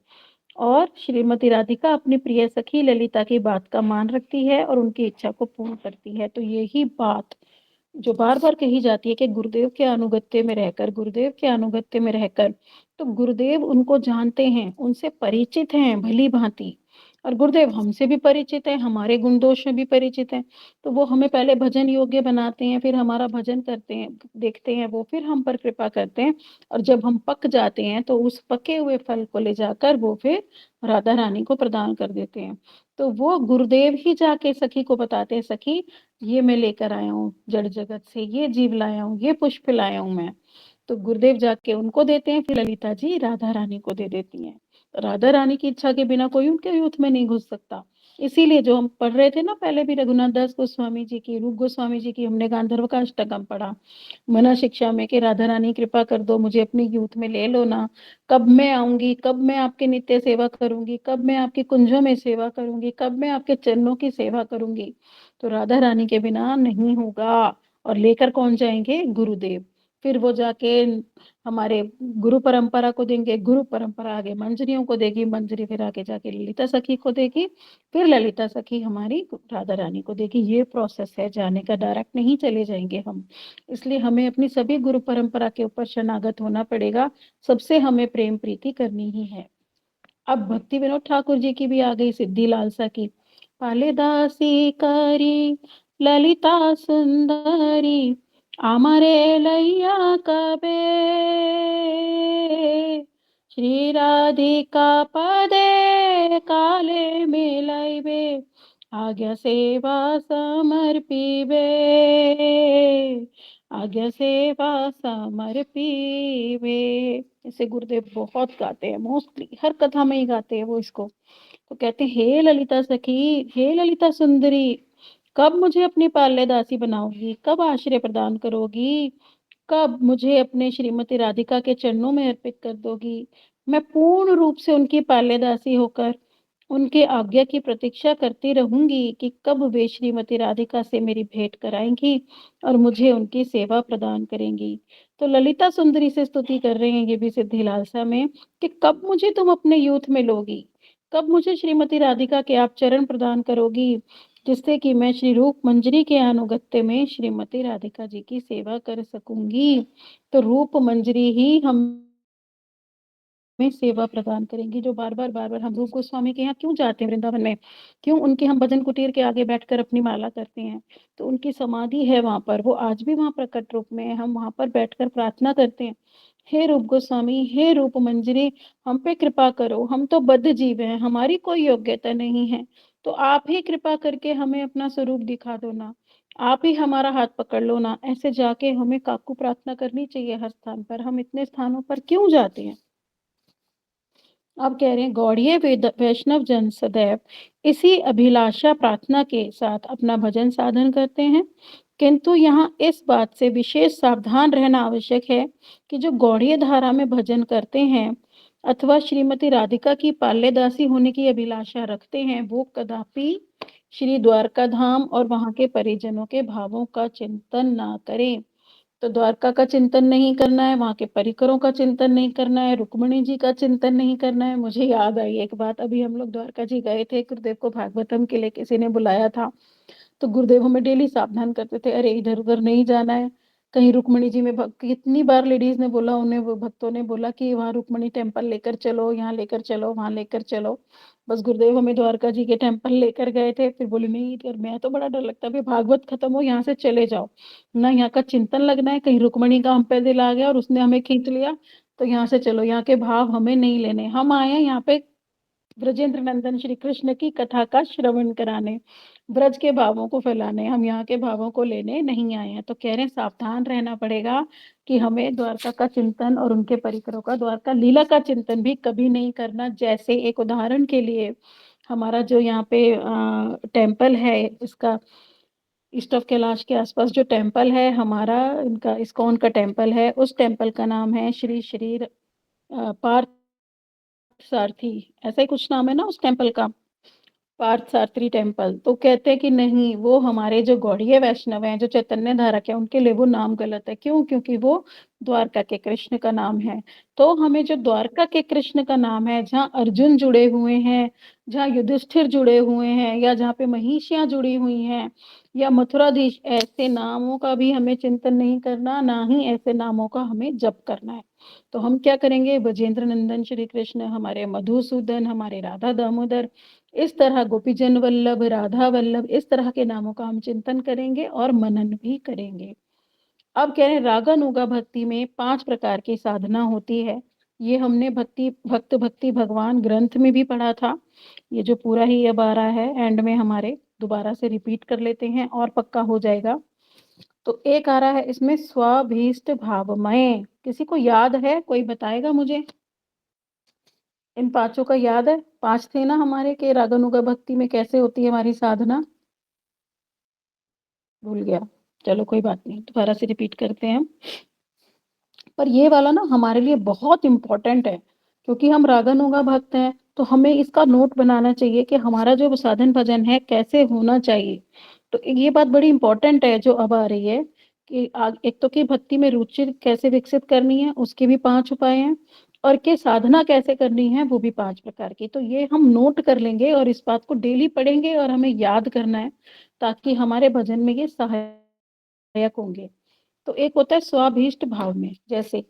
A: और श्रीमती राधिका अपनी प्रिय सखी ललिता की बात का मान रखती है और उनकी इच्छा को पूर्ण करती है। तो यही बात जो बार बार कही जाती है कि गुरुदेव के अनुगत्य में रहकर, गुरुदेव के अनुगत्य में रहकर, तो गुरुदेव उनको जानते हैं, उनसे परिचित हैं भली भांति। और गुरुदेव हमसे भी परिचित हैं, हमारे गुण दोष में भी परिचित हैं। तो वो हमें पहले भजन योग्य बनाते हैं, फिर हमारा भजन करते हैं, देखते हैं वो, फिर हम पर कृपा करते हैं और जब हम पक जाते हैं तो उस पके हुए फल को ले जाकर वो फिर राधा रानी को प्रदान कर देते हैं। तो वो गुरुदेव ही जाके सखी को बताते हैं, सखी ये मैं लेकर आया हूँ जड़ जगत से, ये जीव लाया हूँ, ये पुष्प लाया हूँ मैं। तो गुरुदेव जाके उनको देते हैं, फिर ललिता जी राधा रानी को दे देती हैं। राधा रानी की इच्छा के बिना कोई उनके यूथ में नहीं घुस सकता। इसीलिए जो हम पढ़ रहे थे ना पहले भी, रघुनाथ दास गोस्वामी जी की, रूप गोस्वामी जी की, हमने गांधर्व का अष्टकम पढ़ा मना शिक्षा में कि राधा रानी कृपा कर दो, मुझे अपनी यूथ में ले लो ना, कब मैं आऊंगी, कब मैं आपकी नित्य सेवा करूंगी, कब मैं आपकी कुंजों में सेवा करूंगी, कब मैं आपके चरणों की सेवा करूंगी। तो राधा रानी के बिना नहीं होगा। और लेकर कौन जाएंगे? गुरुदेव। फिर वो जाके हमारे गुरु परंपरा को देंगे, गुरु परंपरा आगे मंजरियों को देगी, मंजरी फिर आगे जाके ललिता सखी को देगी, फिर ललिता सखी हमारी राधा रानी को देगी। ये प्रोसेस है जाने का, डायरेक्ट नहीं चले जाएंगे हम। इसलिए हमें अपनी सभी गुरु परंपरा के ऊपर शरणागत होना पड़ेगा, सबसे हमें प्रेम प्रीति करनी ही है। अब भक्ति विनोद ठाकुर जी की भी आ गई सिद्धि लालसा की। पाले दासी करी ललिता सुंदरी, आमरे लैया कबे, श्री राधिका पदे काले मिलाइबे, आज्ञा सेवा समर्पिबे, आज्ञा सेवा समर्पिबे। इसे गुरुदेव बहुत गाते हैं, मोस्टली हर कथा में ही गाते हैं वो इसको। तो कहते हैं, हे ललिता सखी, हे ललिता सुंदरी, कब मुझे अपनी पाल्य दासी बनाओगी, कब आश्रय प्रदान करोगी, कब मुझे अपने श्रीमती राधिका के चरणों में अर्पित कर दोगी। मैं पूर्ण रूप से उनकी पाल्य दासी होकर उनके आज्ञा की प्रतीक्षा करती रहूंगी कि कब वे श्रीमती राधिका से मेरी भेंट कराएंगी और मुझे उनकी सेवा प्रदान करेंगी। तो ललिता सुंदरी से स्तुति कर रहे हैं ये भी सिद्धि लालसा में कि कब मुझे तुम अपने यूथ में लोगी, कब मुझे श्रीमती राधिका के आप चरण प्रदान करोगी, जिससे कि मैं श्री रूप मंजरी के अनुगत्य में श्रीमती राधिका जी की सेवा कर सकूंगी। तो रूप मंजरी ही हम में सेवा प्रदान करेंगी। जो बार बार हम रूप गोस्वामी के यहाँ क्यों जाते हैं वृंदावन में, क्यों उनके हम भजन कुटीर के आगे बैठकर अपनी माला करते हैं, तो उनकी समाधि है वहां पर, वो आज भी वहां प्रकट रूप में है। हम वहां पर बैठकर प्रार्थना करते हैं, हे रूप गोस्वामी, हे रूप मंजरी, हम पे कृपा करो, हम तो बद्ध जीव हैं, हमारी कोई योग्यता नहीं है, तो आप ही कृपा करके हमें अपना स्वरूप दिखा दो ना, आप ही हमारा हाथ पकड़ लो ना। ऐसे जाके हमें काकू प्रार्थना करनी चाहिए हर स्थान पर। हम इतने स्थानों पर क्यों जाते हैं? अब कह रहे हैं, गौड़िए वैष्णव जन सदैव इसी अभिलाषा प्रार्थना के साथ अपना भजन साधन करते हैं, किंतु यहाँ इस बात से विशेष सावधान रहना आवश्यक है कि जो गौड़ीय धारा में भजन करते हैं अथवा श्रीमती राधिका की पाल्यदासी होने की अभिलाषा रखते हैं, वो कदापि श्री द्वारका धाम और वहां के परिजनों के भावों का चिंतन ना करें। तो द्वारका का चिंतन नहीं करना है, वहां के परिकरों का चिंतन नहीं करना है, रुक्मिणी जी का चिंतन नहीं करना है। मुझे याद आई एक बात, अभी हम लोग द्वारका जी गए थे, गुरुदेव को भागवतम के लिए किसी ने बुलाया था, तो गुरुदेव हमें डेली सावधान करते थे, अरे इधर उधर नहीं जाना है, कहीं रुक्मिणी जी में कितनी बार लेडीज ने बोला उन्हें, वो भक्तों ने बोला कि वहाँ रुक्मिणी टेम्पल लेकर चलो, यहाँ लेकर चलो, वहां लेकर चलो। बस गुरुदेव हमें द्वारका जी के टेम्पल लेकर गए थे, फिर बोले नहीं यार, मैं तो बड़ा डर लगता है, भाई भागवत खत्म हो यहाँ से चले जाओ ना, यहाँ का चिंतन लगना है, कहीं रुक्मिणी का हम पे दिल आ गया और उसने हमें खींच लिया, तो यहाँ से चलो, यहाँ के भाव हमें नहीं लेने, हम आए हैं यहाँ पे ब्रजेंद्र नंदन श्री कृष्ण की कथा का श्रवण कराने, ब्रज के भावों को फैलाने, हम यहाँ के भावों को लेने नहीं आए हैं। तो कह रहे हैं सावधान रहना पड़ेगा कि हमें द्वारका का चिंतन और उनके परिकरों का, द्वारका लीला का चिंतन भी कभी नहीं करना। जैसे एक उदाहरण के लिए, हमारा जो यहाँ पे टेम्पल है, इसका ईस्ट ऑफ कैलाश के आसपास जो टेम्पल है हमारा, इनका इस्कॉन का टेम्पल है, उस टेम्पल का नाम है श्री श्री पार्थ सारथी, ऐसा ही कुछ नाम है ना उस टेम्पल का, पार्थ सारथी टेम्पल। तो कहते हैं कि नहीं, वो हमारे जो गौड़ीय वैष्णव हैं, जो चैतन्य धारक है, उनके लिए वो नाम गलत है। क्यों? क्योंकि वो द्वारका के कृष्ण का नाम है। तो हमें जो द्वारका के कृष्ण का नाम है, जहाँ अर्जुन जुड़े हुए हैं, जहाँ युधिष्ठिर जुड़े हुए हैं या जहाँ पे महिषियाँ जुड़ी हुई हैं या मथुराधीश, ऐसे नामों का भी हमें चिंतन नहीं करना, ना ही ऐसे नामों का हमें जप करना है। तो हम क्या करेंगे, ब्रजेंद्र नंदन श्री कृष्ण, हमारे मधुसूदन, हमारे राधा दामोदर, इस तरह गोपीजन वल्लभ, राधा वल्लभ, इस तरह के नामों का हम चिंतन करेंगे और मनन भी करेंगे। अब कह रहे हैं रागानुगा भक्ति में 5 प्रकार की साधना होती है। ये हमने भक्ति भगवान ग्रंथ में भी पढ़ा था। ये जो पूरा ही अब आ रहा है एंड में हमारे, दोबारा से रिपीट कर लेते हैं और पक्का हो जाएगा। तो एक आ रहा है इसमें स्वाभीष्ट भावमय। किसी को याद है? कोई बताएगा मुझे? इन पाँचों का याद है? 5 थे ना हमारे कि रागानुगा भक्ति में कैसे होती है हमारी साधना? भूल गया। चलो कोई बात नहीं, दोबारा से रिपीट करते हैं। पर ये वाला ना हमारे लिए बहुत इम्पोर्टेंट है, क्योंकि हम रागानुगा भक्त हैं, तो हमें इसका नोट बनाना चाहिए कि हमारा जो साधन भजन है कैसे होना चाहिए। तो ये बात बड़ी इम्पोर्टेंट है जो अब आ रही है कि एक तो कि भक्ति में रुचि कैसे विकसित करनी है, उसके भी 5 उपाय हैं, और कि साधना कैसे करनी है, वो भी 5 प्रकार की। तो ये हम नोट कर लेंगे और इस बात को डेली पढ़ेंगे और हमें याद करना है, ताकि हमारे भजन में ये सहायक होंगे। तो एक होता है स्वाभीष्ट भाव में, जैसे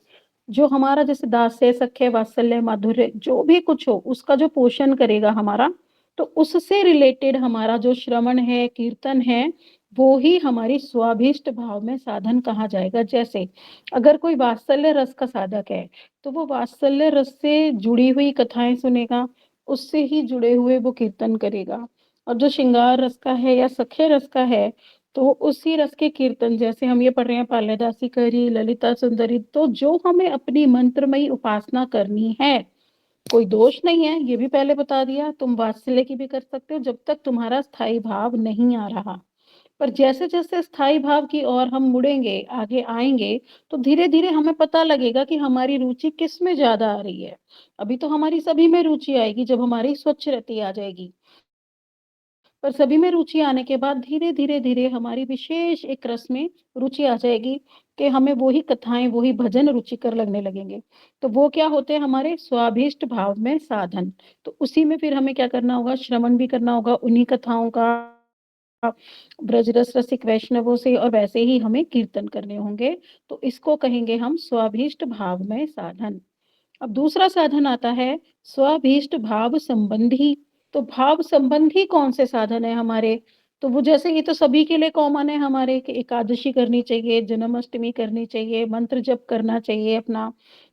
A: जो हमारा जैसे दास्य, सख्य, वात्सल्य, माधुर्य, जो भी कुछ हो उसका जो पोषण करेगा हमारा, तो उससे रिलेटेड हमारा जो श्रवण है, कीर्तन है, वो ही हमारी स्वाभीष्ट भाव में साधन कहा जाएगा। जैसे अगर कोई वात्सल्य रस का साधक है, तो वो वात्सल्य रस से जुड़ी हुई कथाएं सुनेगा, उससे ही जुड़े हुए वो कीर्तन करेगा। और जो श्रृंगार रस का है या सख्य रस का है, तो उसी रस के कीर्तन, जैसे हम ये पढ़ रहे हैं पाल्यदासी करी ललिता सुंदरी, तो जो हमें अपनी मंत्रमयी उपासना करनी है, कोई दोष नहीं है, ये भी पहले बता दिया। तुम वात्सल्य की भी कर सकते हो जब तक तुम्हारा स्थायी भाव नहीं आ रहा। पर जैसे जैसे स्थायी भाव की ओर हम मुड़ेंगे, आगे आएंगे, तो धीरे धीरे हमें पता लगेगा कि हमारी रुचि किस में ज्यादा आ रही है। अभी तो हमारी सभी में रुचि आएगी जब हमारी स्वच्छ रति आ जाएगी, पर सभी में रुचि आने के बाद धीरे धीरे धीरे हमारी विशेष एक रस में रुचि आ जाएगी कि हमें वो ही कथाएं, वो ही भजन रुचिकर लगने लगेंगे। तो वो क्या होते हैं हमारे स्वाभीष्ट भाव में साधन। तो उसी में फिर हमें क्या करना होगा, श्रवण भी करना होगा उन्हीं कथाओं का, ब्रजरस रसिक वैष्णवों से, और वैसे ही हमें कीर्तन करने होंगे। तो इसको कहेंगे हम स्वाभीष्ट भाव में साधन। अब दूसरा साधन आता है स्वाभीष्ट भाव संबंधी। तो भाव संबंधी कौन से साधन है हमारे? तो वो जैसे ये तो सभी के लिए कॉमन है हमारे कि एकादशी करनी चाहिए, जन्माष्टमी करनी चाहिए, मंत्र जप करना चाहिए, अपना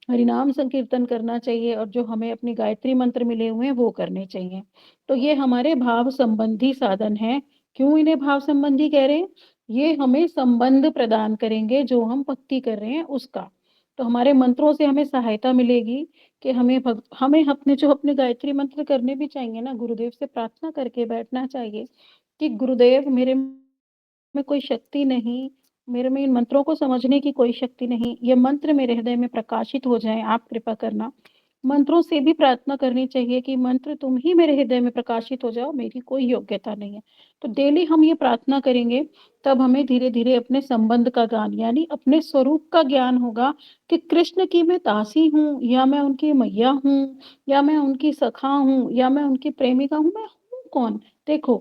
A: हरिनाम संकीर्तन करना चाहिए, और जो हमें अपनी गायत्री मंत्र मिले हुए हैं वो करने चाहिए। तो ये हमारे भाव संबंधी साधन है। क्यों इन्हें भाव संबंधी कह रहे हैं? ये हमें संबंध प्रदान करेंगे जो हम भक्ति कर रहे हैं उसका। तो हमारे मंत्रों से हमें सहायता मिलेगी कि हमें अपने जो अपने गायत्री मंत्र करने भी चाहिए ना, गुरुदेव से प्रार्थना करके बैठना चाहिए कि गुरुदेव, मेरे में कोई शक्ति नहीं, मेरे में इन मंत्रों को समझने की कोई शक्ति नहीं, ये मंत्र मेरे हृदय में प्रकाशित हो जाएं, आप कृपा करना। मंत्रों से भी प्रार्थना करनी चाहिए कि मंत्र तुम ही मेरे हृदय में प्रकाशित हो जाओ, मेरी कोई योग्यता नहीं है। तो डेली हम ये प्रार्थना करेंगे, तब हमें धीरे धीरे अपने संबंध का ज्ञान, यानी अपने स्वरूप का ज्ञान होगा कि कृष्ण की मैं दासी हूँ, या मैं उनकी मैया हूँ, या मैं उनकी सखा हूँ, या मैं उनकी प्रेमिका हूँ, मैं हूँ कौन? देखो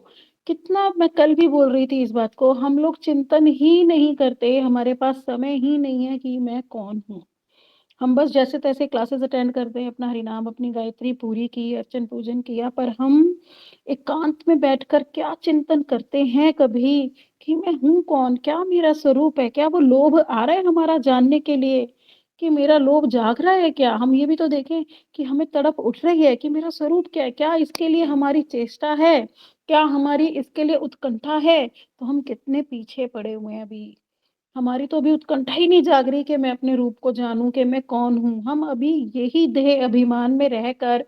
A: कितना, मैं कल भी बोल रही थी इस बात को, हम लोग चिंतन ही नहीं करते, हमारे पास समय ही नहीं है कि मैं कौन हूँ। हम बस जैसे तैसे क्लासेस अटेंड करते हैं, अपना हरिनाम, अपनी गायत्री पूरी की, अर्चन पूजन किया, पर हम एकांत में बैठकर क्या चिंतन करते हैं कभी कि मैं हूँ कौन, क्या मेरा स्वरूप है? क्या वो लोभ आ रहा है हमारा जानने के लिए कि मेरा लोभ जाग रहा है क्या? हम ये भी तो देखें कि हमें तड़प उठ रही है कि मेरा स्वरूप क्या है, क्या इसके लिए हमारी चेष्टा है, क्या हमारी इसके लिए उत्कंठा है? तो हम कितने पीछे पड़े हुए हैं अभी। हमारी तो अभी उत्कंठा ही नहीं जाग रही कि मैं अपने रूप को जानूं कि मैं कौन हूँ। हम अभी यही देह अभिमान में रहकर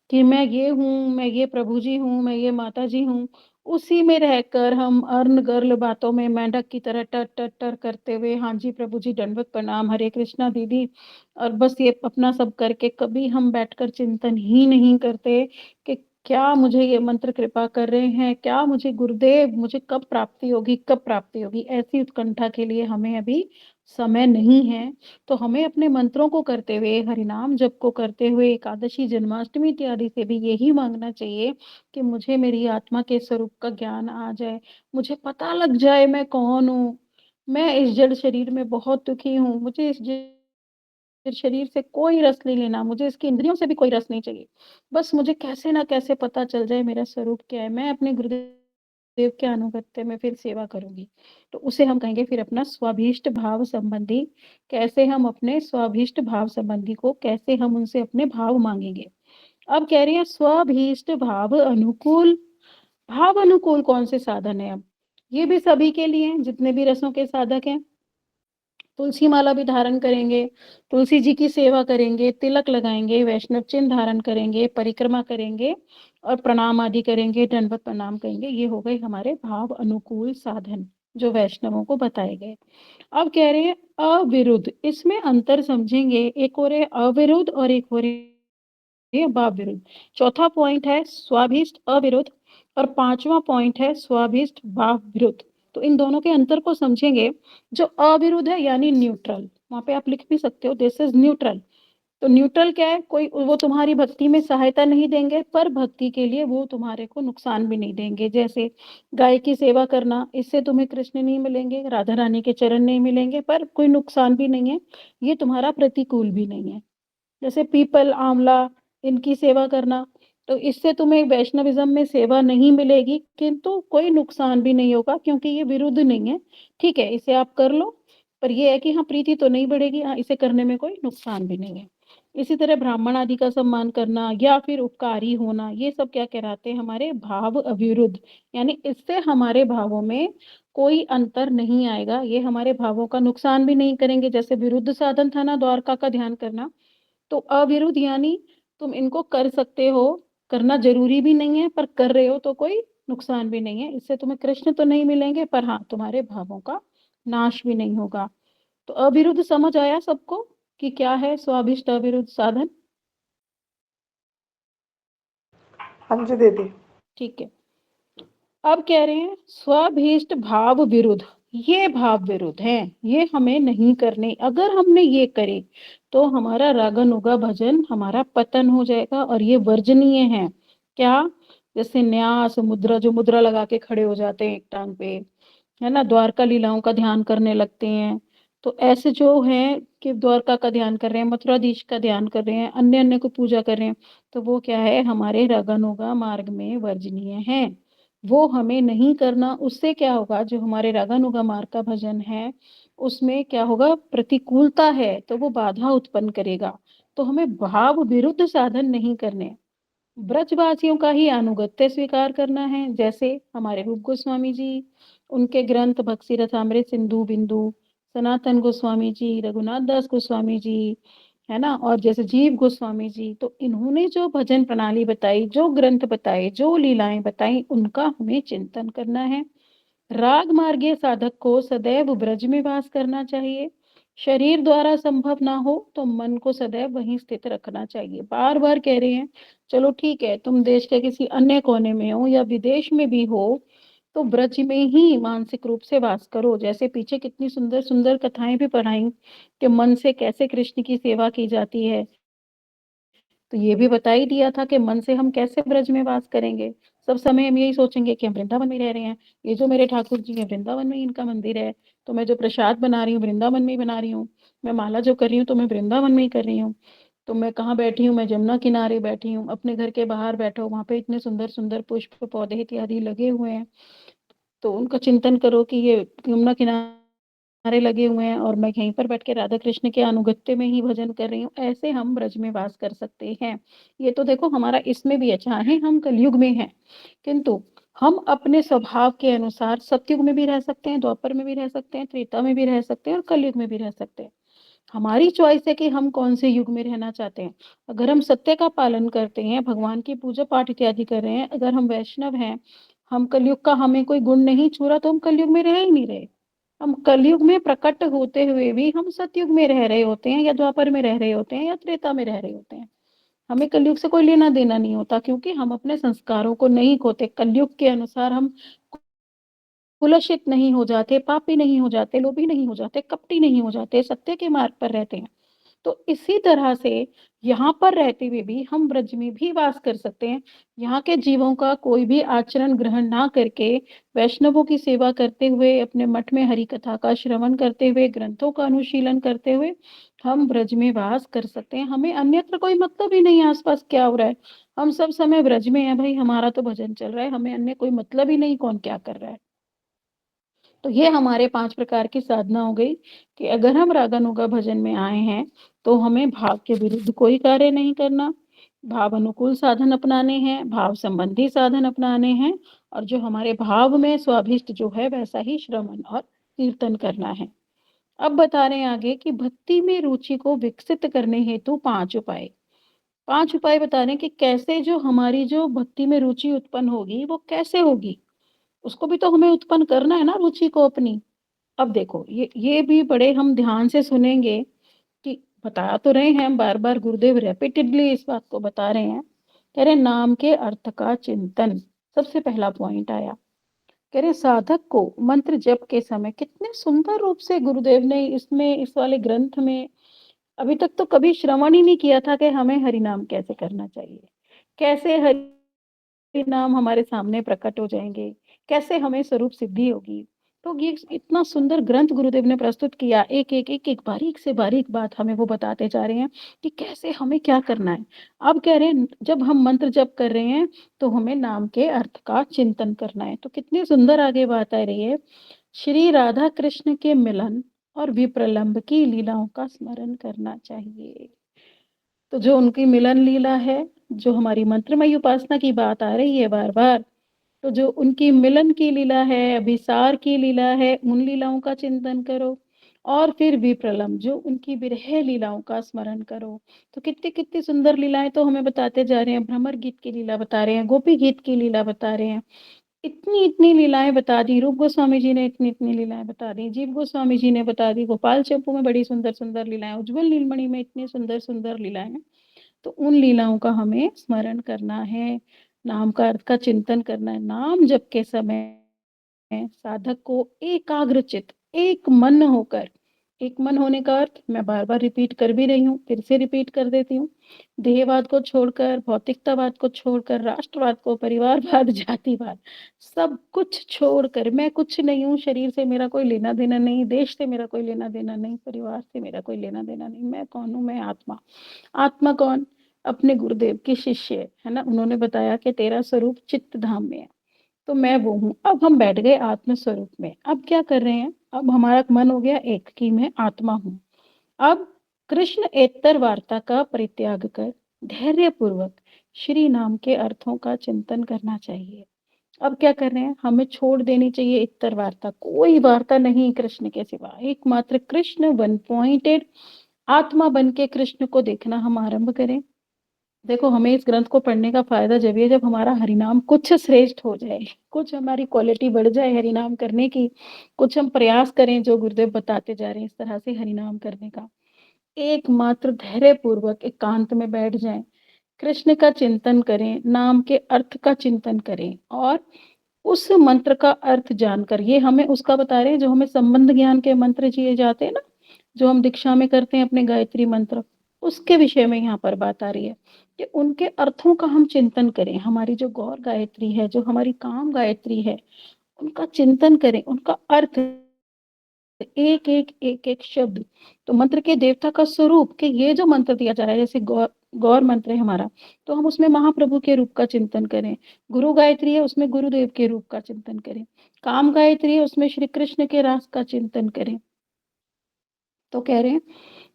A: कि मैं ये हूँ, मैं ये प्रभु जी हूँ, मैं ये माता जी हूँ, उसी में रहकर हम अर्ण गर्ल बातों में मेंढक की तरह टर टर टर करते हुए, हाँ जी प्रभु जी दंडवत प्रणाम, हरे कृष्णा दीदी, और बस ये अपना सब करके कभी हम बैठकर चिंतन ही नहीं करते कि क्या मुझे ये मंत्र कृपा कर रहे हैं, क्या मुझे गुरुदेव, मुझे कब प्राप्ति होगी, कब प्राप्ति होगी। ऐसी उत्कंठा के लिए हमें अभी समय नहीं है, तो हमें अपने मंत्रों को करते हुए, हरिनाम जप को करते हुए, एकादशी, जन्माष्टमी इत्यादि से भी यही माँगना चाहिए कि मुझे मेरी आत्मा के स्वरूप का ज्ञान आ जाए, मुझे पता लग जाए मैं कौन हूँ, मैं इस जड़ शरीर में बहुत दुखी हूँ, मुझे इस जड़ शरीर से कोई रस नहीं लेना, मुझे इसकी इंद्रियों से भी कोई रस नहीं चाहिए। बस मुझे कैसे न कैसे पता चल जाए मेरा स्वरूप क्या है, मैं अपने गुरुदेव के अनुगत्य में फिर सेवा करूँगी। तो उसे हम कहेंगे फिर अपना स्वाभीष्ट भाव संबंधी, कैसे हम अपने स्वाभीष्ट भाव संबंधी को कैसे हम उनसे अपने भाव माँगेंगे। अब कह रही हैं स्वाभीष्ट भाव अनुकूल कौन से साधन है अब? ये भी सभी के लिए हैं, जितने भी रसों के साधक हैं। तुलसी माला भी धारण करेंगे, तुलसी जी की सेवा करेंगे, तिलक लगाएँगे, वैष्णव चिन्ह धारण करेंगे, परिक्रमा करेंगे और प्रणाम आदि करेंगे, दंडवत प्रणाम करेंगे। ये हो गए हमारे भाव अनुकूल साधन, जो वैष्णवों को बताए गए। अब कह रहे हैं अविरुद्ध, इसमें अंतर समझेंगे, एक हो रहे अविरुद्ध और एक हो रहे भाव विरुद्ध। चौथा पॉइंट है स्वाभीष्ट अविरुद्ध और पांचवा पॉइंट है स्वाभीष्ट भाव विरुद्ध। तो इन दोनों के अंतर को समझेंगे। जो अविरुद्ध है यानी न्यूट्रल, वहां पे आप लिख भी सकते हो दिस इज न्यूट्रल। तो न्यूट्रल क्या है? कोई वो तुम्हारी भक्ति में सहायता नहीं देंगे, पर भक्ति के लिए वो तुम्हारे को नुकसान भी नहीं देंगे। जैसे गाय की सेवा करना, इससे तुम्हें कृष्ण नहीं मिलेंगे, राधा रानी के चरण नहीं मिलेंगे, पर कोई नुकसान भी नहीं है, ये तुम्हारा प्रतिकूल भी नहीं है। जैसे पीपल, आंवला, इनकी सेवा करना, तो इससे तुम्हें वैष्णविज्म में सेवा नहीं मिलेगी, किंतु कोई नुकसान भी नहीं होगा क्योंकि ये विरुद्ध नहीं है। ठीक है, इसे आप कर लो, पर ये है कि हाँ, प्रीति तो नहीं बढ़ेगी, हाँ, इसे करने में कोई नुकसान भी नहीं है। इसी तरह ब्राह्मण आदि का सम्मान करना या फिर उपकारी होना, ये सब क्या कहलाते हैं? हमारे भाव अविरुद्ध, यानी इससे हमारे भावों में कोई अंतर नहीं आएगा, ये हमारे भावों का नुकसान भी नहीं करेंगे। जैसे विरुद्ध साधन था ना द्वारका का ध्यान करना, तो अविरुद्ध यानी तुम इनको कर सकते हो, करना ज़रूरी भी नहीं है, पर कर रहे हो तो कोई नुकसान भी नहीं है। इससे तुम्हें कृष्ण तो नहीं मिलेंगे, पर हाँ, तुम्हारे भावों का नाश भी नहीं होगा। तो अविरुद्ध समझ आया सबको कि क्या है स्वाभिष्ट अविरुद्ध साधन?
B: हाँ जी दीदी।
A: ठीक है। अब कह रहे हैं स्वभीष्ट भाव विरुद्ध, ये भाव विरुद्ध हैं, ये हमें नहीं करने। अगर हमने ये करे तो हमारा रागानुगा भजन, हमारा पतन हो जाएगा और ये वर्जनीय है। क्या? जैसे न्यास मुद्रा, जो मुद्रा लगा के खड़े हो जाते हैं एक टांग पे, है ना, द्वारका लीलाओं का ध्यान करने लगते हैं। तो ऐसे जो हैं कि द्वारका का ध्यान कर रहे हैं, मथुराधीश का ध्यान कर रहे हैं, अन्य अन्य को पूजा कर रहे हैं, तो वो क्या है? हमारे रागानुगा मार्ग में वर्जनीय है, वो हमें नहीं करना। उससे क्या होगा? जो हमारे रागानुगा मार्ग का भजन है, उसमें क्या होगा? प्रतिकूलता है, तो वो बाधा उत्पन्न करेगा। तो हमें भाव विरुद्ध साधन नहीं करने, ब्रजवासियों का ही अनुगत्य स्वीकार करना है। जैसे हमारे रूप गोस्वामी जी, उनके ग्रंथ भक्ति रसामृत सिंधु बिंदु, सनातन गोस्वामी जी, रघुनाथ दास गोस्वामी जी, है ना, और जैसे जीव गोस्वामी जी, तो इन्होंने जो भजन प्रणाली बताई, जो ग्रंथ बताए, जो लीलाएं बताई, उनका हमें चिंतन करना है। राग मार्गीय साधक को सदैव ब्रज में वास करना चाहिए। शरीर द्वारा संभव ना हो तो मन को सदैव वहीं स्थित रखना चाहिए। बार बार कह रहे हैं, चलो ठीक है, तुम देश के किसी अन्य कोने में हो या विदेश में भी हो, तो ब्रज में ही मानसिक रूप से वास करो। जैसे पीछे कितनी सुंदर सुंदर कथाएं भी पढ़ाई कि मन से कैसे कृष्ण की सेवा की जाती है, तो ये भी बता ही दिया था कि मन से हम कैसे ब्रज में वास करेंगे। सब समय हम यही सोचेंगे कि हम वृंदावन में रह रहे हैं, ये जो मेरे ठाकुर जी हैं वृंदावन में इनका मंदिर है, तो मैं जो प्रसाद बना रही हूँ वृंदावन में ही बना रही हूँ, मैं माला जो कर रही हूँ तो मैं वृंदावन में ही कर रही हूँ। तो मैं कहाँ बैठी हूँ? मैं जमुना किनारे बैठी हूँ। अपने घर के बाहर बैठो, वहां पे इतने सुंदर सुंदर पुष्प पौधे इत्यादि लगे हुए हैं, तो उनका चिंतन करो कि ये यमुना किनारे लगे हुए हैं और मैं यहीं पर बैठ के राधा कृष्ण के अनुगत्य में ही भजन कर रही हूँ। ऐसे हम ब्रज में वास कर सकते हैं। ये तो देखो हमारा इसमें भी अच्छा है, हम कलयुग में हैं, किंतु हम अपने स्वभाव के अनुसार सतयुग में भी रह सकते हैं, द्वापर में भी रह सकते हैं, त्रेता में भी रह सकते हैं और कलयुग में भी रह सकते हैं। हमारी चॉइस है कि हम कौन से युग में रहना चाहते हैं। अगर हम सत्य का पालन करते हैं, भगवान की पूजा पाठ इत्यादि कर रहे हैं, अगर हम वैष्णव हैं, हम कलयुग का हमें कोई गुण नहीं छू रहा, तो हम कलयुग में रह ही नहीं रहे। हम कलयुग में प्रकट होते हुए भी हम सतयुग में रह रहे होते हैं या द्वापर में रह रहे होते हैं या त्रेता में रह रहे होते हैं। हमें कलयुग से कोई लेना देना नहीं होता, क्योंकि हम अपने संस्कारों को नहीं खोते। कलयुग के अनुसार हम कुलशित नहीं हो जाते, पापी नहीं हो जाते, लोभी नहीं हो जाते, कपटी नहीं हो जाते, सत्य के मार्ग पर रहते हैं। तो इसी तरह से यहाँ पर रहते हुए भी हम ब्रज में भी वास कर सकते हैं। यहाँ के जीवों का कोई भी आचरण ग्रहण ना करके, वैष्णवों की सेवा करते हुए, अपने मठ में हरि कथा का श्रवण करते हुए, ग्रंथों का अनुशीलन करते हुए, हम ब्रज में वास कर सकते हैं। हमें अन्यत्र कोई मतलब ही नहीं है आस-पास क्या हो रहा है। हम सब समय ब्रज में हैं भई, हमारा तो भजन चल रहा है, हमें अन्य कोई मतलब ही नहीं कौन क्या कर रहा है। तो ये हमारे 5 प्रकार की साधना हो गई कि अगर हम रागानुगा भजन में आए हैं, तो हमें भाव के विरुद्ध कोई कार्य नहीं करना, भाव अनुकूल साधन अपनाने हैं, भाव संबंधी साधन अपनाने हैं और जो हमारे भाव में स्वाभिष्ट जो है वैसा ही श्रवण और कीर्तन करना है। अब बता रहे हैं आगे कि भक्ति में रुचि को विकसित करने हेतु 5 उपाय। 5 उपाय बता रहे हैं कि कैसे जो हमारी जो भक्ति में रुचि उत्पन्न होगी, वो कैसे होगी? उसको भी तो हमें उत्पन्न करना है ना रुचि को अपनी। अब देखो ये भी बड़े हम ध्यान से सुनेंगे कि बता तो रहे हैं हम बार-बार गुरुदेव रिपीटेडली इस बात को बता रहे हैं। कह रहे नाम के अर्थ का चिंतन, सबसे पहला पॉइंट आया। कह रहे साधक को मंत्र जप के समय कितने सुंदर रूप से गुरुदेव ने इसमें इस वाले ग्रंथ में अभी तक तो कभी श्रवण ही नहीं किया था कि हमें हरि नाम कैसे करना चाहिए। कैसे हरि नाम हमारे सामने प्रकट हो जाएँगे, कैसे हमें स्वरूप सिद्धि होगी। तो ये इतना सुंदर ग्रंथ गुरुदेव ने प्रस्तुत किया, एक-एक, एक-एक बारीक से बारीक बात हमें वो बताते जा रहे हैं कि कैसे हमें क्या करना है। अब कह रहे हैं जब हम मंत्र जप कर रहे हैं, तो हमें नाम के अर्थ का चिंतन करना है। तो कितनी सुंदर आगे बात आ रही है, श्री राधा कृष्ण के मिलन और विप्रलंभ की लीलाओं का स्मरण करना चाहिए। तो जो उनकी मिलन लीला है, जो हमारी मंत्रमयी उपासना की बात आ रही है बार-बार, तो जो उनकी मिलन की लीला है, अभिसार की लीला है, उन लीलाओं का चिंतन करो और फिर विप्रलंभ जो उनकी विरह लीलाओं का स्मरण करो। तो कितनी-कितनी सुंदर लीलाएँ तो हमें बताते जा रहे हैं, भ्रमर गीत की लीला बता रहे हैं, गोपी गीत की लीला बता रहे हैं। इतनी-इतनी लीलाएँ बता दी, रूप गोस्वामी जी ने इतनी-इतनी लीलाएँ बता दी, जीव गोस्वामी जी ने बता दी, गोपाल चंपू में बड़ी सुंदर-सुंदर लीलाएँ, उज्ज्वल नीलमणि में इतनी सुंदर-सुंदर लीलाएँ हैं। तो उन लीलाओं का हमें स्मरण करना है, नाम का अर्थ का चिंतन करना है। नाम जप के समय साधक को एकाग्रचित्त, एक मन होकर एक मन होने का अर्थ मैं बार-बार रिपीट कर भी रही हूँ, फिर से रिपीट कर देती हूँ। देहवाद को छोड़कर, भौतिकतावाद को छोड़कर, राष्ट्रवाद को, परिवारवाद, जातिवाद सब कुछ छोड़कर मैं कुछ नहीं हूँ, शरीर से मेरा कोई लेना-देना नहीं, देश से मेरा कोई लेना-देना नहीं, परिवार से मेरा कोई लेना-देना नहीं। मैं कौन हूँ? मैं आत्मा। आत्मा कौन? अपने गुरुदेव की शिष्य, है ना? उन्होंने बताया कि तेरा स्वरूप चित्त धाम में है, तो मैं वो हूँ। अब हम बैठ गए आत्म स्वरूप में। अब क्या कर रहे हैं? अब हमारा मन हो गया एक कि मैं आत्मा हूँ। अब कृष्ण एतर वार्ता का परित्याग कर धैर्यपूर्वक श्री नाम के अर्थों का चिंतन करना चाहिए। अब क्या कर रहे हैं? हमें छोड़ देनी चाहिए इतर वार्ता, कोई वार्ता नहीं कृष्ण के सिवा, एकमात्र कृष्ण वन पॉइंटेड आत्मा बन के कृष्ण को देखना हम आरंभ करें। देखो हमें इस ग्रंथ को पढ़ने का फ़ायदा जब ये जब हमारा हरिनाम कुछ श्रेष्ठ हो जाए, कुछ हमारी क्वालिटी बढ़ जाए हरिनाम करने की, कुछ हम प्रयास करें जो गुरुदेव बताते जा रहे हैं इस तरह से हरिनाम करने का। एकमात्र धैर्यपूर्वक एकांत में बैठ जाएँ, कृष्ण का चिंतन करें, नाम के अर्थ का चिंतन करें और उस मंत्र का अर्थ जानकर ये हमें उसका बता रहे हैं जो हमें संबंध ज्ञान के मंत्र दिए जाते हैं ना, जो हम दीक्षा में करते हैं अपने गायत्री मंत्र, उसके विषय में यहाँ पर बात आ रही है कि उनके अर्थों का हम चिंतन करें। हमारी जो गौर गायत्री है, जो हमारी काम गायत्री है, उनका चिंतन करें, उनका अर्थ एक-एक, एक-एक शब्द, तो मंत्र के देवता का स्वरूप कि ये जो मंत्र दिया जा रहा है जैसे गौर मंत्र है हमारा, तो हम उसमें महाप्रभु के रूप का चिंतन करें। गुरु गायत्री है उसमें गुरुदेव के रूप का चिंतन करें। काम गायत्री है उसमें श्री कृष्ण के रास का चिंतन करें। तो कह रहे हैं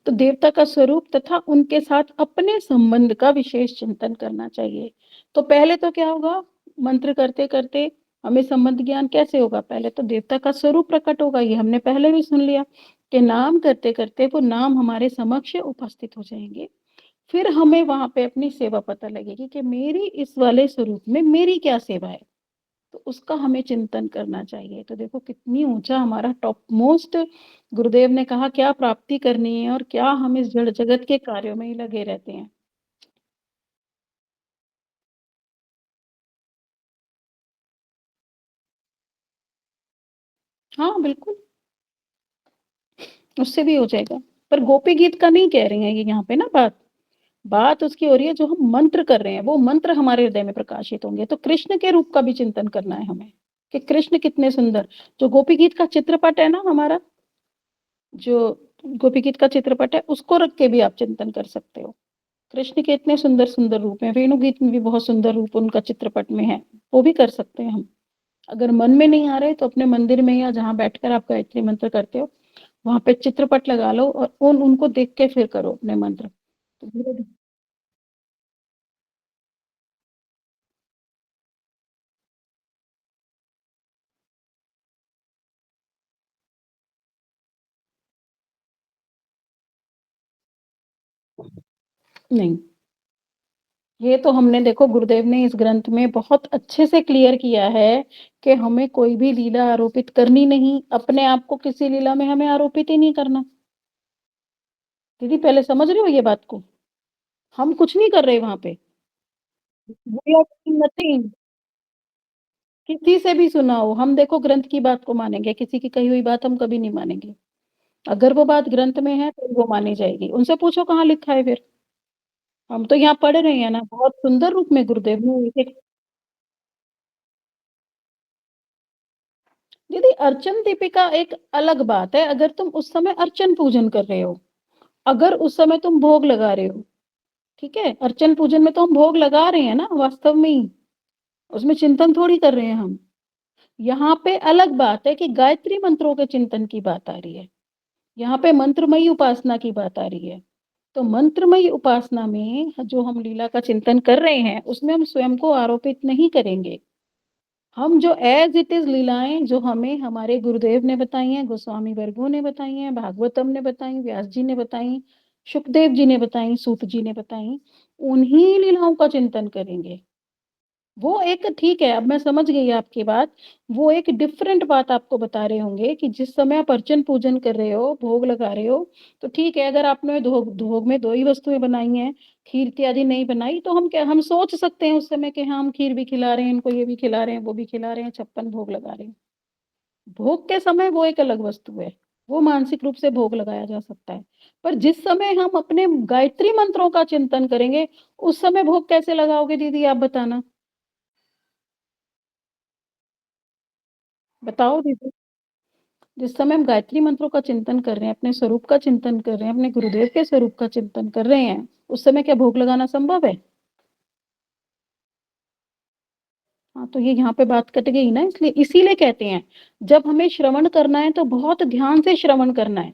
A: तो देवता का स्वरूप तथा उनके साथ अपने संबंध का विशेष चिंतन करना चाहिए। तो पहले तो क्या होगा? मंत्र करते-करते हमें संबंध ज्ञान कैसे होगा? पहले तो देवता का स्वरूप प्रकट होगा, ये हमने पहले भी सुन लिया कि नाम करते-करते वो नाम हमारे समक्ष उपस्थित हो जाएँगे। फिर हमें वहाँ पे अपनी सेवा पता लगेगी कि मेरी इस वाले स्वरूप में मेरी क्या सेवा है? तो उसका हमें चिंतन करना चाहिए। तो देखो कितनी ऊँचा हमारा टॉप मोस्ट गुरुदेव ने कहा क्या प्राप्ति करनी है और क्या हम इस जड़ जगत के कार्यों में ही लगे रहते हैं। हाँ, बिल्कुल, उससे भी हो जाएगा। पर गोपी गीत का नहीं कह रही हैं ये यहाँ पे ना बात। बात उसकी हो रही है जो हम मंत्र कर रहे हैं, वो मंत्र हमारे हृदय में प्रकाशित होंगे। तो कृष्ण के रूप का भी चिंतन करना है हमें, कि कृष्ण कितने सुंदर। जो गोपी गीत का चित्रपट है ना हमारा, जो गोपी गीत का चित्रपट है, उसको रख के भी आप चिंतन कर सकते हो। कृष्ण के इतने सुंदर-सुंदर रूप हैं, वेणु गीत में भी बहुत सुंदर रूप उनका चित्रपट में है, वो भी कर सकते हैं हम। अगर मन में नहीं आ रहे तो अपने मंदिर में या जहाँ बैठकर आप गायत्री मंत्र करते हो, वहाँ पे चित्रपट लगा लो और उनको देख के फिर करो अपने मंत्र। तो धीरे-धीरे नहीं, ये तो हमने देखो गुरुदेव ने इस ग्रंथ में बहुत अच्छे से क्लियर किया है कि हमें कोई भी लीला आरोपित करनी नहीं, अपने आप को किसी लीला में हमें आरोपित ही नहीं करना। दीदी पहले समझ रहे हो ये बात को? हम कुछ नहीं कर रहे वहाँ पे। We are doing nothing. किसी से भी सुनाओ, हम देखो ग्रंथ की बात को मानेंगे, किसी की कही हुई बात हम कभी नहीं मानेंगे। अगर वो बात ग्रंथ में है तो वो मानी जाएगी। उनसे पूछो कहाँ लिखा है फिर? हम तो यहाँ पढ़ रहे हैं ना, बहुत सुंदर रूप में गुरुदेव ने एक दीदी अर्चन दीपिका एक अलग बात है, अगर तुम उस समय अर्चन पूजन कर रहे हो, अगर उस समय तुम भोग लगा रहे हो, ठीक है? अर्चन पूजन में तो हम भोग लगा रहे हैं ना वास्तव में ही, उसमें चिंतन थोड़ी कर रहे हैं हम। यहाँ पे अलग बात है कि गायत्री मंत्रों के चिंतन की बात आ रही है। यहाँ पे मंत्रमयी उपासना की बात आ रही है। तो मंत्रमयी उपासना में जो हम लीला का चिंतन कर रहे हैं, उसमें हम स्वयं को आरोपित नहीं करेंगे। हम जो एज़ इट इज़ लीलाएँ जो हमें हमारे गुरुदेव ने बताई हैं, गोस्वामी वर्गों ने बताई हैं, भागवतम ने बताई, व्यास जी ने बताई, सुखदेव जी ने बताई, सूत जी ने बताई, उन्हीं लीलाओं का चिंतन करेंगे। वो एक ठीक है, अब मैं समझ गई आपकी बात। वो एक डिफरेंट बात आपको बता रहे होंगे कि जिस समय आप अर्चन पूजन कर रहे हो, भोग लगा रहे हो, तो ठीक है अगर आपने भोग में 2 ही वस्तुएँ बनाई हैं, खीर इत्यादि नहीं बनाई, तो हम सोच सकते हैं उस समय कि हाँ, हम खीर भी खिला रहे हैं, इनको ये भी खिला रहे हैं, वो भी खिला रहे हैं, 56 भोग लगा रहे हैं। भोग के समय वो एक अलग वस्तु है, वो मानसिक रूप से भोग लगाया जा सकता है। पर जिस समय हम अपने गायत्री मंत्रों का चिंतन करेंगे, उस समय भोग कैसे लगाओगे दीदी आप बताना? बताओ दीदी। जिस समय हम गायत्री मंत्रों का चिंतन कर रहे हैं, अपने स्वरूप का चिंतन कर रहे हैं, अपने गुरुदेव के स्वरूप का चिंतन कर रहे हैं, उस समय क्या भोग लगाना संभव है? हाँ, तो ये यहाँ पे बात कट गई ना इसलिए इसीलिए कहते हैं, जब हमें श्रवण करना है तो बहुत ध्यान से श्रवण करना है।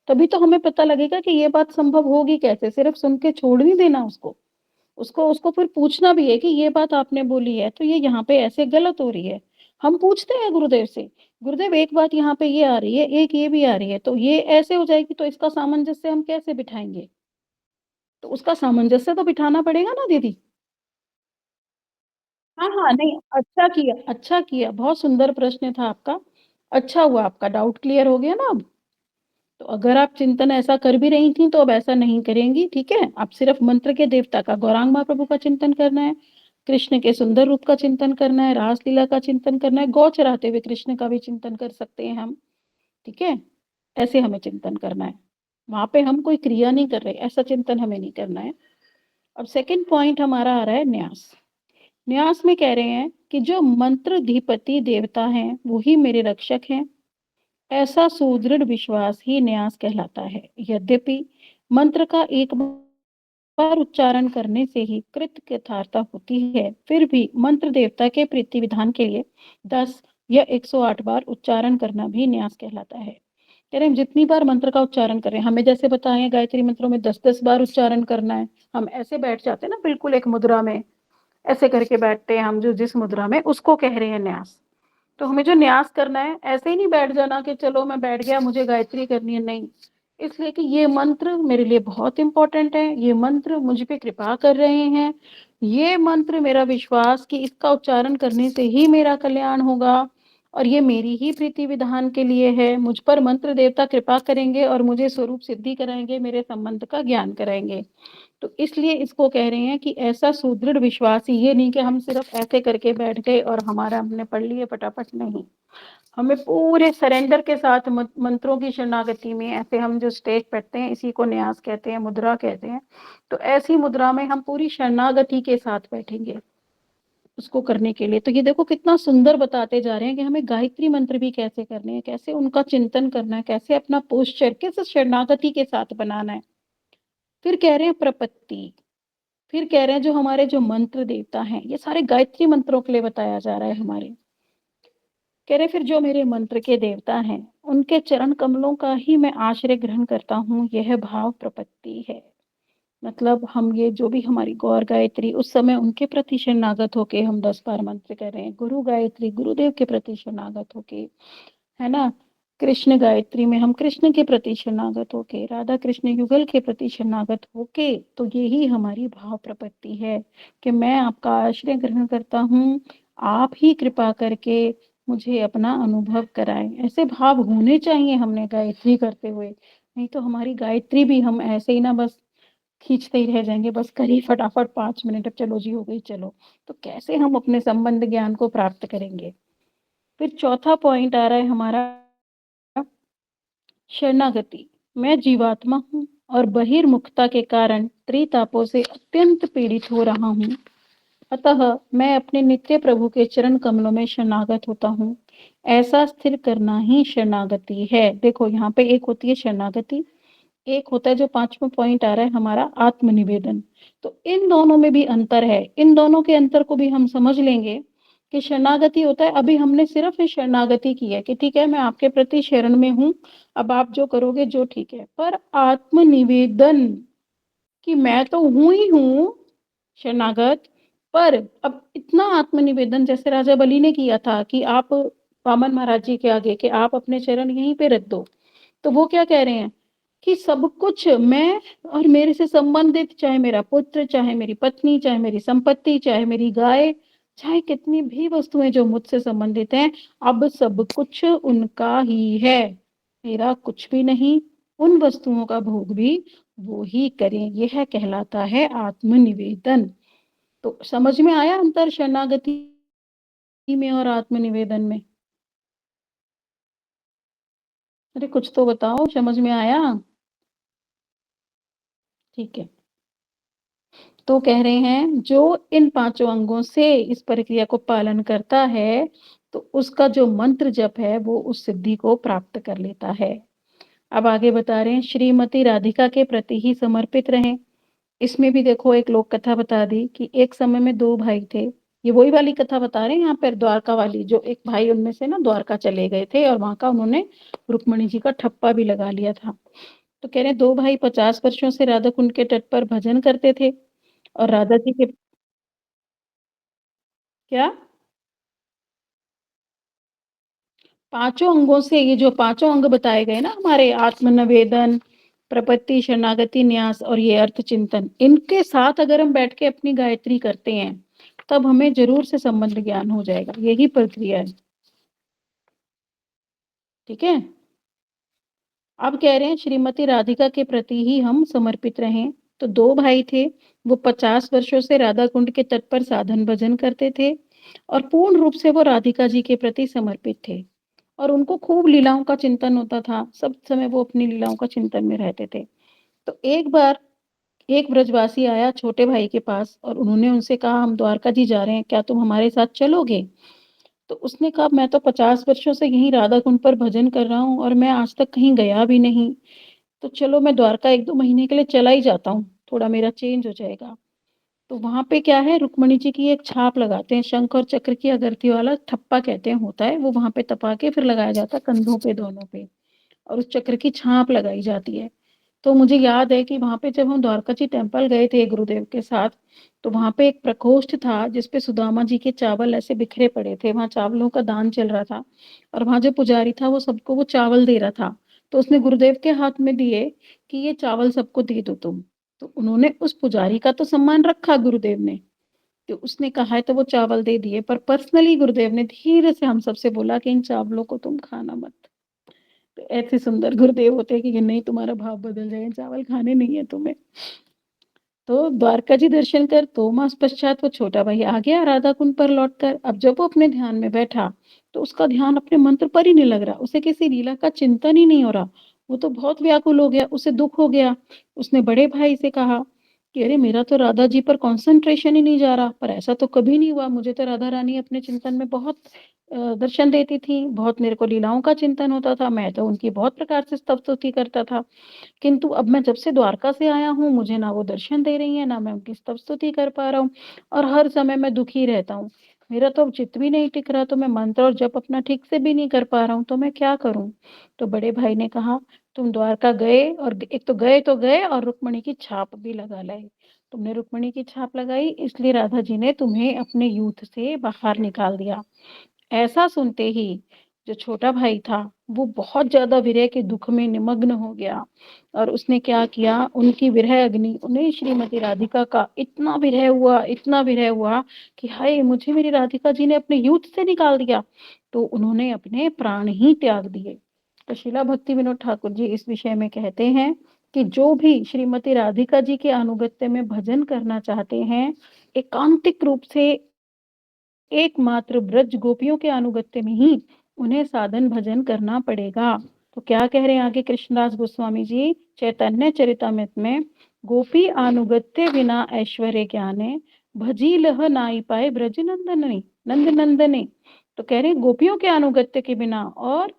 A: तभी तो हमें पता लगेगा कि ये बात संभव होगी कैसे, सिर्फ सुन के छोड़ नहीं देना उसको। उसको उसको फिर पूछना भी है कि ये बात आपने बोली है, तो ये यहाँ पे ऐसे गलत हो रही है। हम पूछते हैं गुरुदेव से, गुरुदेव एक बात यहाँ पे ये आ रही है, एक ये भी आ रही है, तो ये ऐसे हो जाएगी तो इसका सामंजस्य हम कैसे बिठाएँगे? तो उसका सामंजस्य तो बिठाना पड़ेगा ना दीदी। हाँ, हाँ, नहीं अच्छा किया, बहुत सुंदर प्रश्न था आपका। अच्छा हुआ आपका डाउट क्लियर हो गया ना अब। तो अगर आप चिंतन ऐसा कर भी रही थीं, तो अब ऐसा नहीं करेंगी, ठीक है? आप सिर्फ़ मंत्र के देवता का गौरांग महाप्रभु का चिंतन करना है, कृष्ण के सुंदर रूप का चिंतन करना है, रासलीला का चिंतन करना है, गौ चराते हुए कृष्ण का भी चिंतन कर सकते हैं हम, ठीक है? ऐसे हमें चिंतन करना है। वहाँ पे हम कोई क्रिया नहीं कर रहे, ऐसा चिंतन हमें नहीं करना है। अब सेकंड पॉइंट हमारा आ रहा है न्यास। न्यास में कह रहे हैं कि जो मंत्राधिपति देवता हैं, वो ही मेरे रक्षक हैं। ऐसा सुदृढ़ विश्वास ही न्यास कहलाता है। यद्यपि मंत्र का एक बार उच्चारण करने से ही कृत यथार्था होती है, फिर भी मंत्र देवता के प्रीति विधान के लिए 10 या 108 बार उच्चारण करना भी न्यास कहलाता है। कह रहे हैं हम जितनी बार मंत्र का उच्चारण करें, हमें जैसे बताए हैं गायत्री मंत्रों में 10-10 बार उच्चारण करना है। हम ऐसे बैठ जाते हैं ना बिल्कुल एक मुद्रा में, ऐसे करके बैठते हैं हम जो जिस मुद्रा में, उसको कह रहे हैं न्यास। तो हमें जो न्यास करना है, ऐसे ही नहीं बैठ जाना कि चलो मैं बैठ गया, मुझे गायत्री करनी है, नहीं। इसलिए कि ये मंत्र मेरे लिए बहुत इम्पोर्टेंट है, ये मंत्र मुझ पे कृपा कर रहे हैं, ये मंत्र मेरा विश्वास कि इसका उच्चारण करने से ही मेरा कल्याण होगा और ये मेरी ही प्रीति विधान के लिए है, मुझ पर मंत्र देवता कृपा करेंगे और मुझे स्वरूप सिद्धि कराएँगे, मेरे संबंध का ज्ञान कराएँगे। तो इसलिए इसको कह रहे हैं कि ऐसा सुदृढ़ विश्वास ही ये नहीं कि हम सिर्फ ऐसे करके बैठ गए और हमारा हमने पढ़ लिए फटाफट नहीं। हमें पूरे सरेंडर के साथ मंत्रों की शरणागति में, ऐसे हम जो स्टेज बैठते हैं इसी को न्यास कहते हैं, मुद्रा कहते हैं। तो ऐसी मुद्रा में हम पूरी शरणागति के साथ बैठेंगे उसको करने के लिए। तो ये देखो कितना सुंदर बताते जा रहे हैं कि हमें गायत्री मंत्र भी कैसे करने हैं, कैसे उनका चिंतन करना है, कैसे अपना पोस्चर कैसे शरणागति के साथ बनाना है। फिर कह रहे हैं प्रपत्ति, फिर कह रहे हैं जो हमारे जो मंत्र देवता हैं, ये सारे गायत्री मंत्रों के लिए बताया जा रहा है हमारे। कह रहे फिर जो मेरे मंत्र के देवता हैं उनके चरण कमलों का ही मैं आश्रय ग्रहण करता हूँ, यह भाव प्रपत्ति है। मतलब हम ये जो भी हमारी गौर गायत्री उस समय उनके प्रति शरणागत होके हम 10 बार मंत्र कर रहे हैं, गुरु गायत्री गुरुदेव के प्रति शरणागत होके, है ना। कृष्ण गायत्री में हम कृष्ण के प्रति शरणागत होके, राधा कृष्ण युगल के प्रति शरणागत होके, तो यही हमारी भाव प्रपत्ति है कि मैं आपका आश्रय ग्रहण करता हूँ, आप ही कृपा करके मुझे अपना अनुभव कराएं। ऐसे भाव होने चाहिए हमने गायत्री करते हुए, नहीं तो हमारी गायत्री भी हम ऐसे ही ना बस खींचते ही रह जाएंगे, बस करिए फटाफट 5 मिनट, अब चलो जी हो गई चलो। तो कैसे हम अपने संबंध ज्ञान को प्राप्त करेंगे। फिर चौथा पॉइंट आ रहा है हमारा शरणागति। मैं जीवात्मा हूँ और बहिर्मुखता के कारण त्रितापों से अत्यंत पीड़ित हो रहा हूँ, अतः मैं अपने नित्य प्रभु के चरण कमलों में शरणागत होता हूँ। ऐसा स्थिर करना ही शरणागति है। देखो यहाँ पे एक होती है शरणागति, एक होता है जो 5वां पॉइंट आ रहा है हमारा आत्मनिवेदन। तो इन दोनों में भी अंतर है, इन दोनों के अंतर को भी हम समझ लेंगे कि शरणागति होता है, अभी हमने सिर्फ शरणागति की है कि ठीक है मैं आपके प्रति शरण में हूँ, अब आप जो करोगे जो ठीक है। पर आत्मनिवेदन कि मैं तो हूं ही हूँ शरणागत, पर अब इतना आत्मनिवेदन जैसे राजा बलि ने किया था कि आप वामन महाराज जी के आगे कि आप अपने चरण यहीं पे रख दो, तो वो क्या कह रहे हैं कि सब कुछ मैं और मेरे से संबंधित, चाहे मेरा पुत्र, चाहे मेरी पत्नी, चाहे मेरी संपत्ति, चाहे मेरी गाय, चाहे कितनी भी वस्तुएं जो मुझसे संबंधित हैं, अब सब कुछ उनका ही है, मेरा कुछ भी नहीं। उन वस्तुओं का भोग भी वो ही करें, यह कहलाता है आत्मनिवेदन। तो समझ में आया अंतर शरणागति में और आत्मनिवेदन में। अरे कुछ तो बताओ, समझ में आया। ठीक है, तो कह रहे हैं जो इन पांचों अंगों से इस प्रक्रिया को पालन करता है तो उसका जो मंत्र जप है वो उस सिद्धि को प्राप्त कर लेता है। अब आगे बता रहे हैं श्रीमती राधिका के प्रति ही समर्पित रहें। इसमें भी देखो एक लोक कथा बता दी कि एक समय में दो भाई थे। ये वही वाली कथा बता रहे हैं यहाँ पर, द्वारका वाली, जो एक भाई उनमें से ना द्वारका चले गए थे और वहां का उन्होंने रुक्मणी जी का ठप्पा भी लगा लिया था। तो कह रहे हैं दो भाई 50 वर्षों से राधा कुंड के तट पर भजन करते थे और राधा जी के क्या पांचों अंगों से, ये जो पांचों अंग बताए गए ना हमारे, आत्मनिवेदन, प्रपत्ति, शरणागति, न्यास और ये अर्थ चिंतन, इनके साथ अगर हम बैठ के अपनी गायत्री करते हैं तब हमें जरूर से संबंध ज्ञान हो जाएगा। यही प्रक्रिया है। ठीक है, अब कह रहे हैं श्रीमती राधिका के प्रति ही हम समर्पित रहें। तो दो भाई थे, वो 50 वर्षों से राधा कुंड के तट पर साधन भजन करते थे और पूर्ण रूप से वो राधिका जी के प्रति समर्पित थे और उनको खूब लीलाओं का चिंतन होता था, सब समय वो अपनी लीलाओं का चिंतन में रहते थे। तो एक बार एक ब्रजवासी आया छोटे भाई के पास और उन्होंने उनसे कहा हम द्वारका जी जा रहे हैं, क्या तुम हमारे साथ चलोगे। तो उसने कहा मैं तो 50 वर्षों से यहीं राधा कुंड पर भजन कर रहा हूँ और मैं आज तक कहीं गया भी नहीं, तो चलो मैं द्वारका 1-2 महीने के लिए चला ही जाता हूँ, थोड़ा मेरा चेंज हो जाएगा। तो वहां पे क्या है, रुक्मणी जी की एक छाप लगाते हैं, शंख और चक्र की अगरती वाला थप्पा कहते हैं होता है वो, वहां पे तपा के फिर लगाया जाता है कंधों पे दोनों पे, और उस चक्र की छाप लगाई जाती है। तो मुझे याद है कि वहां पे जब हम द्वारका जी टेम्पल गए थे गुरुदेव के साथ, तो वहां पे एक प्रकोष्ठ था जिसपे सुदामा जी के चावल ऐसे बिखरे पड़े थे, वहां चावलों का दान चल रहा था और वहां जो पुजारी था वो सबको वो चावल दे रहा था। तो उसने गुरुदेव के हाथ में दिए कि ये चावल सबको दे दो तुम। तो उन्होंने उस पुजारी का तो सम्मान रखा गुरुदेव ने, तो उसने कहा है तो वो चावल दे दिए, पर पर्सनली गुरुदेव ने धीरे से हम सबसे बोला कि इन चावलों को तुम खाना मत। तो ऐसे सुंदर गुरुदेव होते हैं कि नहीं तुम्हारा भाव बदल जाए, चावल खाने नहीं है तुम्हें। तो द्वारका जी दर्शन कर 2 मास पश्चात वो छोटा भाई आ गया राधा कुंड पर लौटकर। अब जब वो अपने ध्यान में बैठा तो उसका ध्यान अपने मंत्र पर ही नहीं लग रहा, उसे किसी लीला का चिंतन ही नहीं हो रहा। वो तो बहुत व्याकुल हो गया, उसे दुःख हो गया। उसने बड़े भाई से कहा कि अरे मेरा तो राधा जी पर कंसंट्रेशन ही नहीं जा रहा, पर ऐसा तो कभी नहीं हुआ। मुझे तो राधा रानी अपने चिंतन में बहुत दर्शन देती थी, बहुत मेरे को लीलाओं का चिंतन होता था, मैं तो उनकी बहुत प्रकार से स्तुति करता था। किंतु अब मैं जब से द्वारका से आया हूँ, मुझे ना वो दर्शन दे रही हैं, ना मैं उनकी स्तुति कर पा रहा हूँ और हर समय मैं दुखी रहता हूँ। मेरा तो अब चित्त भी नहीं टिक रहा, तो मैं मंत्र और जप अपना ठीक से भी नहीं कर पा रहा हूँ, तो मैं क्या करूँ? तो बड़े भाई ने कहा, "तुम द्वारका गए और एक तो गए और रुक्मिणी की छाप भी लगा लाए। तुमने रुक्मिणी की छाप लगाई, इसलिए राधा जी ने तुम्हें अपने यूथ से बाहर निकाल दिया।" ऐसा सुनते ही जो छोटा भाई था, वो बहुत ज़्यादा विरह के दुःख में निमग्न हो गया और उसने क्या किया, उनकी विरह अग्नि उन्हें श्रीमती राधिका का इतना विरह हुआ कि हाय! मुझे मेरी राधिका जी ने अपने यूथ से निकाल दिया। तो उन्होंने अपने प्राण ही त्याग दिए। तो शिला भक्ति विनोद ठाकुर जी इस विषय में कहते हैं कि जो भी श्रीमती राधिका जी के अनुगत्य में भजन करना चाहते हैं, एकांतिक रूप से एकमात्र ब्रज गोपियों के अनुगत्य में ही उन्हें साधन भजन करना पड़ेगा। तो क्या कह रहे हैं आगे कृष्णदास गोस्वामी जी चैतन्य चरितमृत में, गोपी अनुगत्य बिना ऐश्वर्य ज्ञाने भजी लह नाई पाए ब्रज नंदने नंद नंदने। तो कह रहे हैं गोपियों के अनुगत्य के बिना और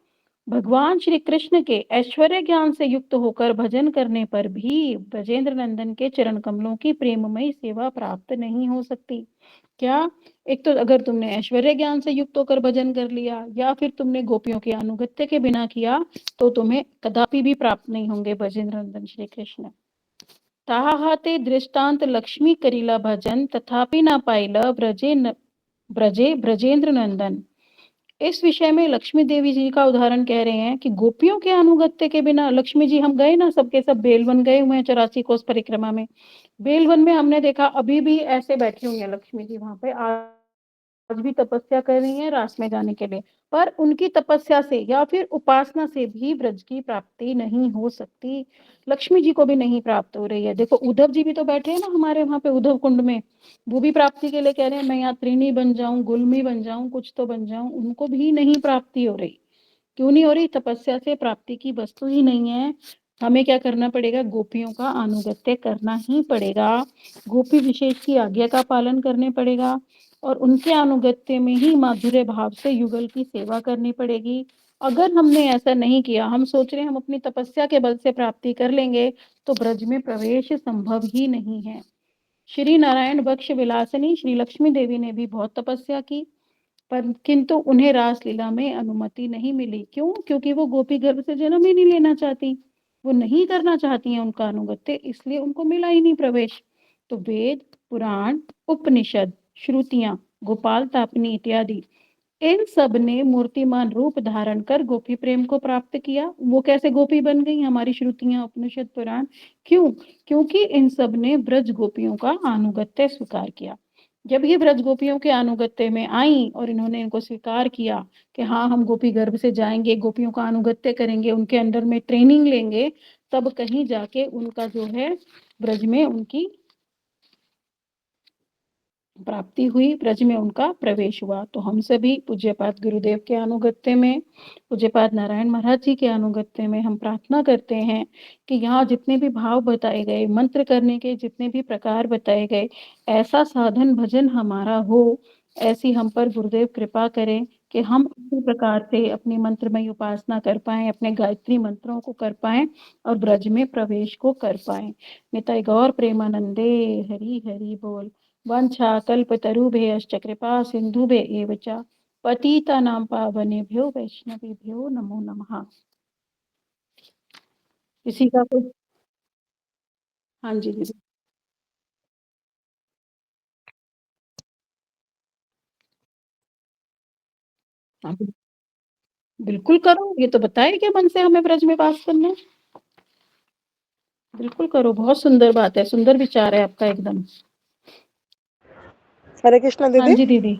A: भगवान श्री कृष्ण के ऐश्वर्य ज्ञान से युक्त होकर भजन करने पर भी ब्रजेंद्र नंदन के चरण कमलों की प्रेममयी सेवा प्राप्त नहीं हो सकती। क्या? एक तो अगर तुमने ऐश्वर्य ज्ञान से युक्त होकर भजन कर लिया या फिर तुमने गोपियों के अनुगत्य के बिना किया, तो तुम्हें कदापि भी प्राप्त नहीं होंगे ब्रजेंद्र नंदन श्री कृष्ण। ताहा ते दृष्टांत लक्ष्मी करीला भजन तथापि ना पाइला ब्रजे ब्रजेंद्र नंदन। इस विषय में लक्ष्मी देवी जी का उदाहरण कह रहे हैं कि गोपियों के अनुगत्य के बिना लक्ष्मी जी, हम गए ना सबके सब बेलवन गए हुए हैं 84 कोस परिक्रमा में। बेलवन में हमने देखा अभी भी ऐसे बैठी हुई है लक्ष्मी जी वहां पे, आज भी तपस्या कर रही हैं रास में जाने के लिए। पर उनकी तपस्या से या फिर उपासना से भी ब्रज की प्राप्ति नहीं हो सकती, लक्ष्मी जी को भी नहीं प्राप्त हो रही है। देखो उद्धव जी भी तो बैठे हैं ना हमारे वहां पे उद्धव कुंड में, वो भी प्राप्ति के लिए कह रहे हैं मैं यहाँ त्रिणी बन जाऊं, गुलमी बन जाऊं, कुछ तो बन जाऊं, उनको भी नहीं प्राप्ति हो रही। क्यों नहीं हो रही? तपस्या से प्राप्ति की वस्तु ही नहीं है। हमें क्या करना पड़ेगा? गोपियों का अनुगत्य करना ही पड़ेगा, गोपी विशेष की आज्ञा का पालन करने पड़ेगा और उनके अनुगत्य में ही माधुर्य भाव से युगल की सेवा करनी पड़ेगी। अगर हमने ऐसा नहीं किया, हम सोच रहे हैं हम अपनी तपस्या के बल से प्राप्ति कर लेंगे, तो ब्रज में प्रवेश संभव ही नहीं है। श्री नारायण बक्ष विलासिनी श्री लक्ष्मी देवी ने भी बहुत तपस्या की, पर किंतु उन्हें रासलीला में अनुमति नहीं मिली। क्यों? क्योंकि वो गोपी गर्भ से जन्म ही नहीं लेना चाहती, वो नहीं करना चाहती हैं उनका अनुगत्य, इसलिए उनको मिला ही नहीं प्रवेश। तो वेद, पुराण, उपनिषद, श्रुतियां, गोपाल तापनी इत्यादि, इन सब ने मूर्तिमान रूप धारण कर गोपी प्रेम को प्राप्त किया। वो कैसे गोपी बन गई? हमारी श्रुतियां, उपनिषद, पुराण। क्यों? क्योंकि इन सब ने ब्रज गोपियों का अनुगत्य स्वीकार किया। जब ये ब्रज गोपियों के अनुगत्य में आई और इन्होंने इनको स्वीकार किया कि हाँ हम गोपी गर्भ से जाएंगे, गोपियों का अनुगत्य करेंगे, उनके अंडर में ट्रेनिंग लेंगे, तब कहीं जाके उनका जो है ब्रज में उनकी प्राप्ति हुई, ब्रज में उनका प्रवेश हुआ। तो हम सभी पूज्यपाद गुरुदेव के अनुगत्य में, पूज्यपाद नारायण महाराज जी के अनुगत्य में हम प्रार्थना करते हैं कि यहाँ जितने भी भाव बताए गए, मंत्र करने के जितने भी प्रकार बताए गए, ऐसा साधन भजन हमारा हो, ऐसी हम पर गुरुदेव कृपा करें कि हम इसी प्रकार से अपनी मंत्रमय उपासना कर पाएं, अपने गायत्री मंत्रों को कर पाएं और ब्रज में प्रवेश को कर पाएं। निताय गौर प्रेमानंदे। हरि हरि बोल। वंशाकल्पतरुभ्यश्च कृपा सिन्धुभ्य एव च पतितानां पावनेभ्यो वैष्णवेभ्यो नमो नमः। किसी का कोई? हाँ जी दीदी। हाँ, बिल्कुल करो, ये तो बताए क्या मन से हमें ब्रज में वास करना है। बिल्कुल करो, बहुत सुंदर बात है, सुंदर विचार है आपका एकदम।
B: हरे कृष्णा
A: हाँ
B: दीदी।
A: जी दीदी।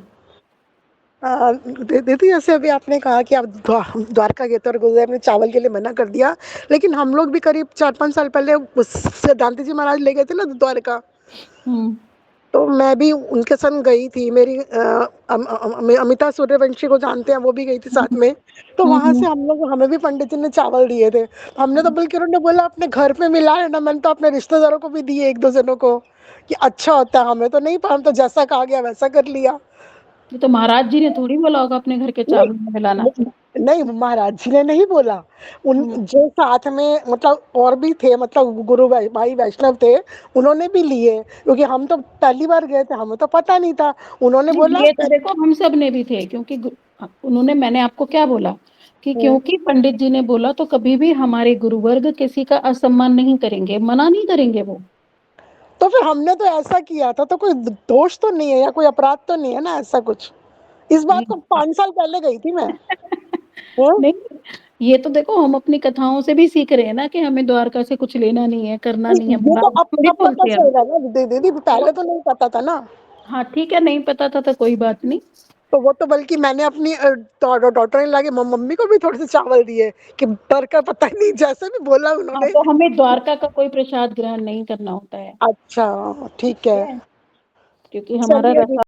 B: दीदी जैसे अभी आपने कहा कि आप द्वारका गए थे और गुरुदेव ने चावल के लिए मना कर दिया, लेकिन हम लोग भी करीब 4-5 साल पहले सिद्धांत जी महाराज ले गए थे ना द्वारका।
A: हम्म।
B: तो मैं भी उनके संग गई थी। मेरी अमिता सूर्यवंशी को जानते हैं, वो भी गई थी साथ
A: हम्म,
B: में। तो वहाँ
A: हम्म,
B: से हमें भी पंडित जी ने चावल दिए थे। हमने तो बल्कि उन्होंने बोला अपने घर पे मिलाए ना, मैंने तो अपने रिश्तेदारों को भी दिए 1-2 जनों को कि अच्छा होता है, हमें तो नहीं, हम तो जैसा कहा गया वैसा कर लिया।
A: ये तो महाराज जी ने थोड़ी बोला होगा अपने घर के
B: नहीं,
A: चावल में मिलाना।
B: नहीं, नहीं, महाराज जी ने नहीं बोला। उन
A: हम्म,
B: जो साथ में मतलब और भी थे, मतलब भाई वैष्णव थे, उन्होंने भी लिए, क्योंकि हम तो पहली बार गए थे, हमें तो पता नहीं था। उन्होंने
A: नहीं
B: बोला
A: ये तो देखो हम सब ने भी थे, क्योंकि उन्होंने, मैंने आपको क्या बोला कि
B: हुँ,
A: क्योंकि पंडित जी ने बोला तो कभी भी हमारे गुरुवर्ग किसी का असम्मान नहीं करेंगे, मना नहीं करेंगे वो।
B: तो फिर हमने तो ऐसा किया था, तो कोई दोष तो नहीं है या कोई अपराध तो नहीं है ना ऐसा कुछ? इस बात
A: नहीं
B: को 5 साल पहले गई थी मैं। हुँ?
A: नहीं, ये तो देखो हम अपनी कथाओं से भी सीख रहे हैं ना कि हमें द्वारका से कुछ लेना नहीं है, करना नहीं
B: नहीं,
A: है,
B: ये तो
A: महाराज थोड़ी
B: अब पता
A: बोलते हैं
B: चल
A: अब।
B: रहा है ना दीदी,
A: वो
B: पहले तो नहीं पता था ना।
A: हाँ ठीक है, नहीं पता था तो कोई बात नहीं।
B: तो वो तो बल्कि मैंने अपनी डॉटर इन लॉ की मम्मी को भी थोड़े से चावल दिए कि डर का पता नहीं, जैसे भी बोला
A: हाँ
B: उन्होंने।
A: तो हमें द्वारका का कोई प्रसाद ग्रहण नहीं करना होता है,
B: अच्छा, ठीक
A: ठीक
B: है।
A: है, क्योंकि हमारा
B: चलिए
A: रसा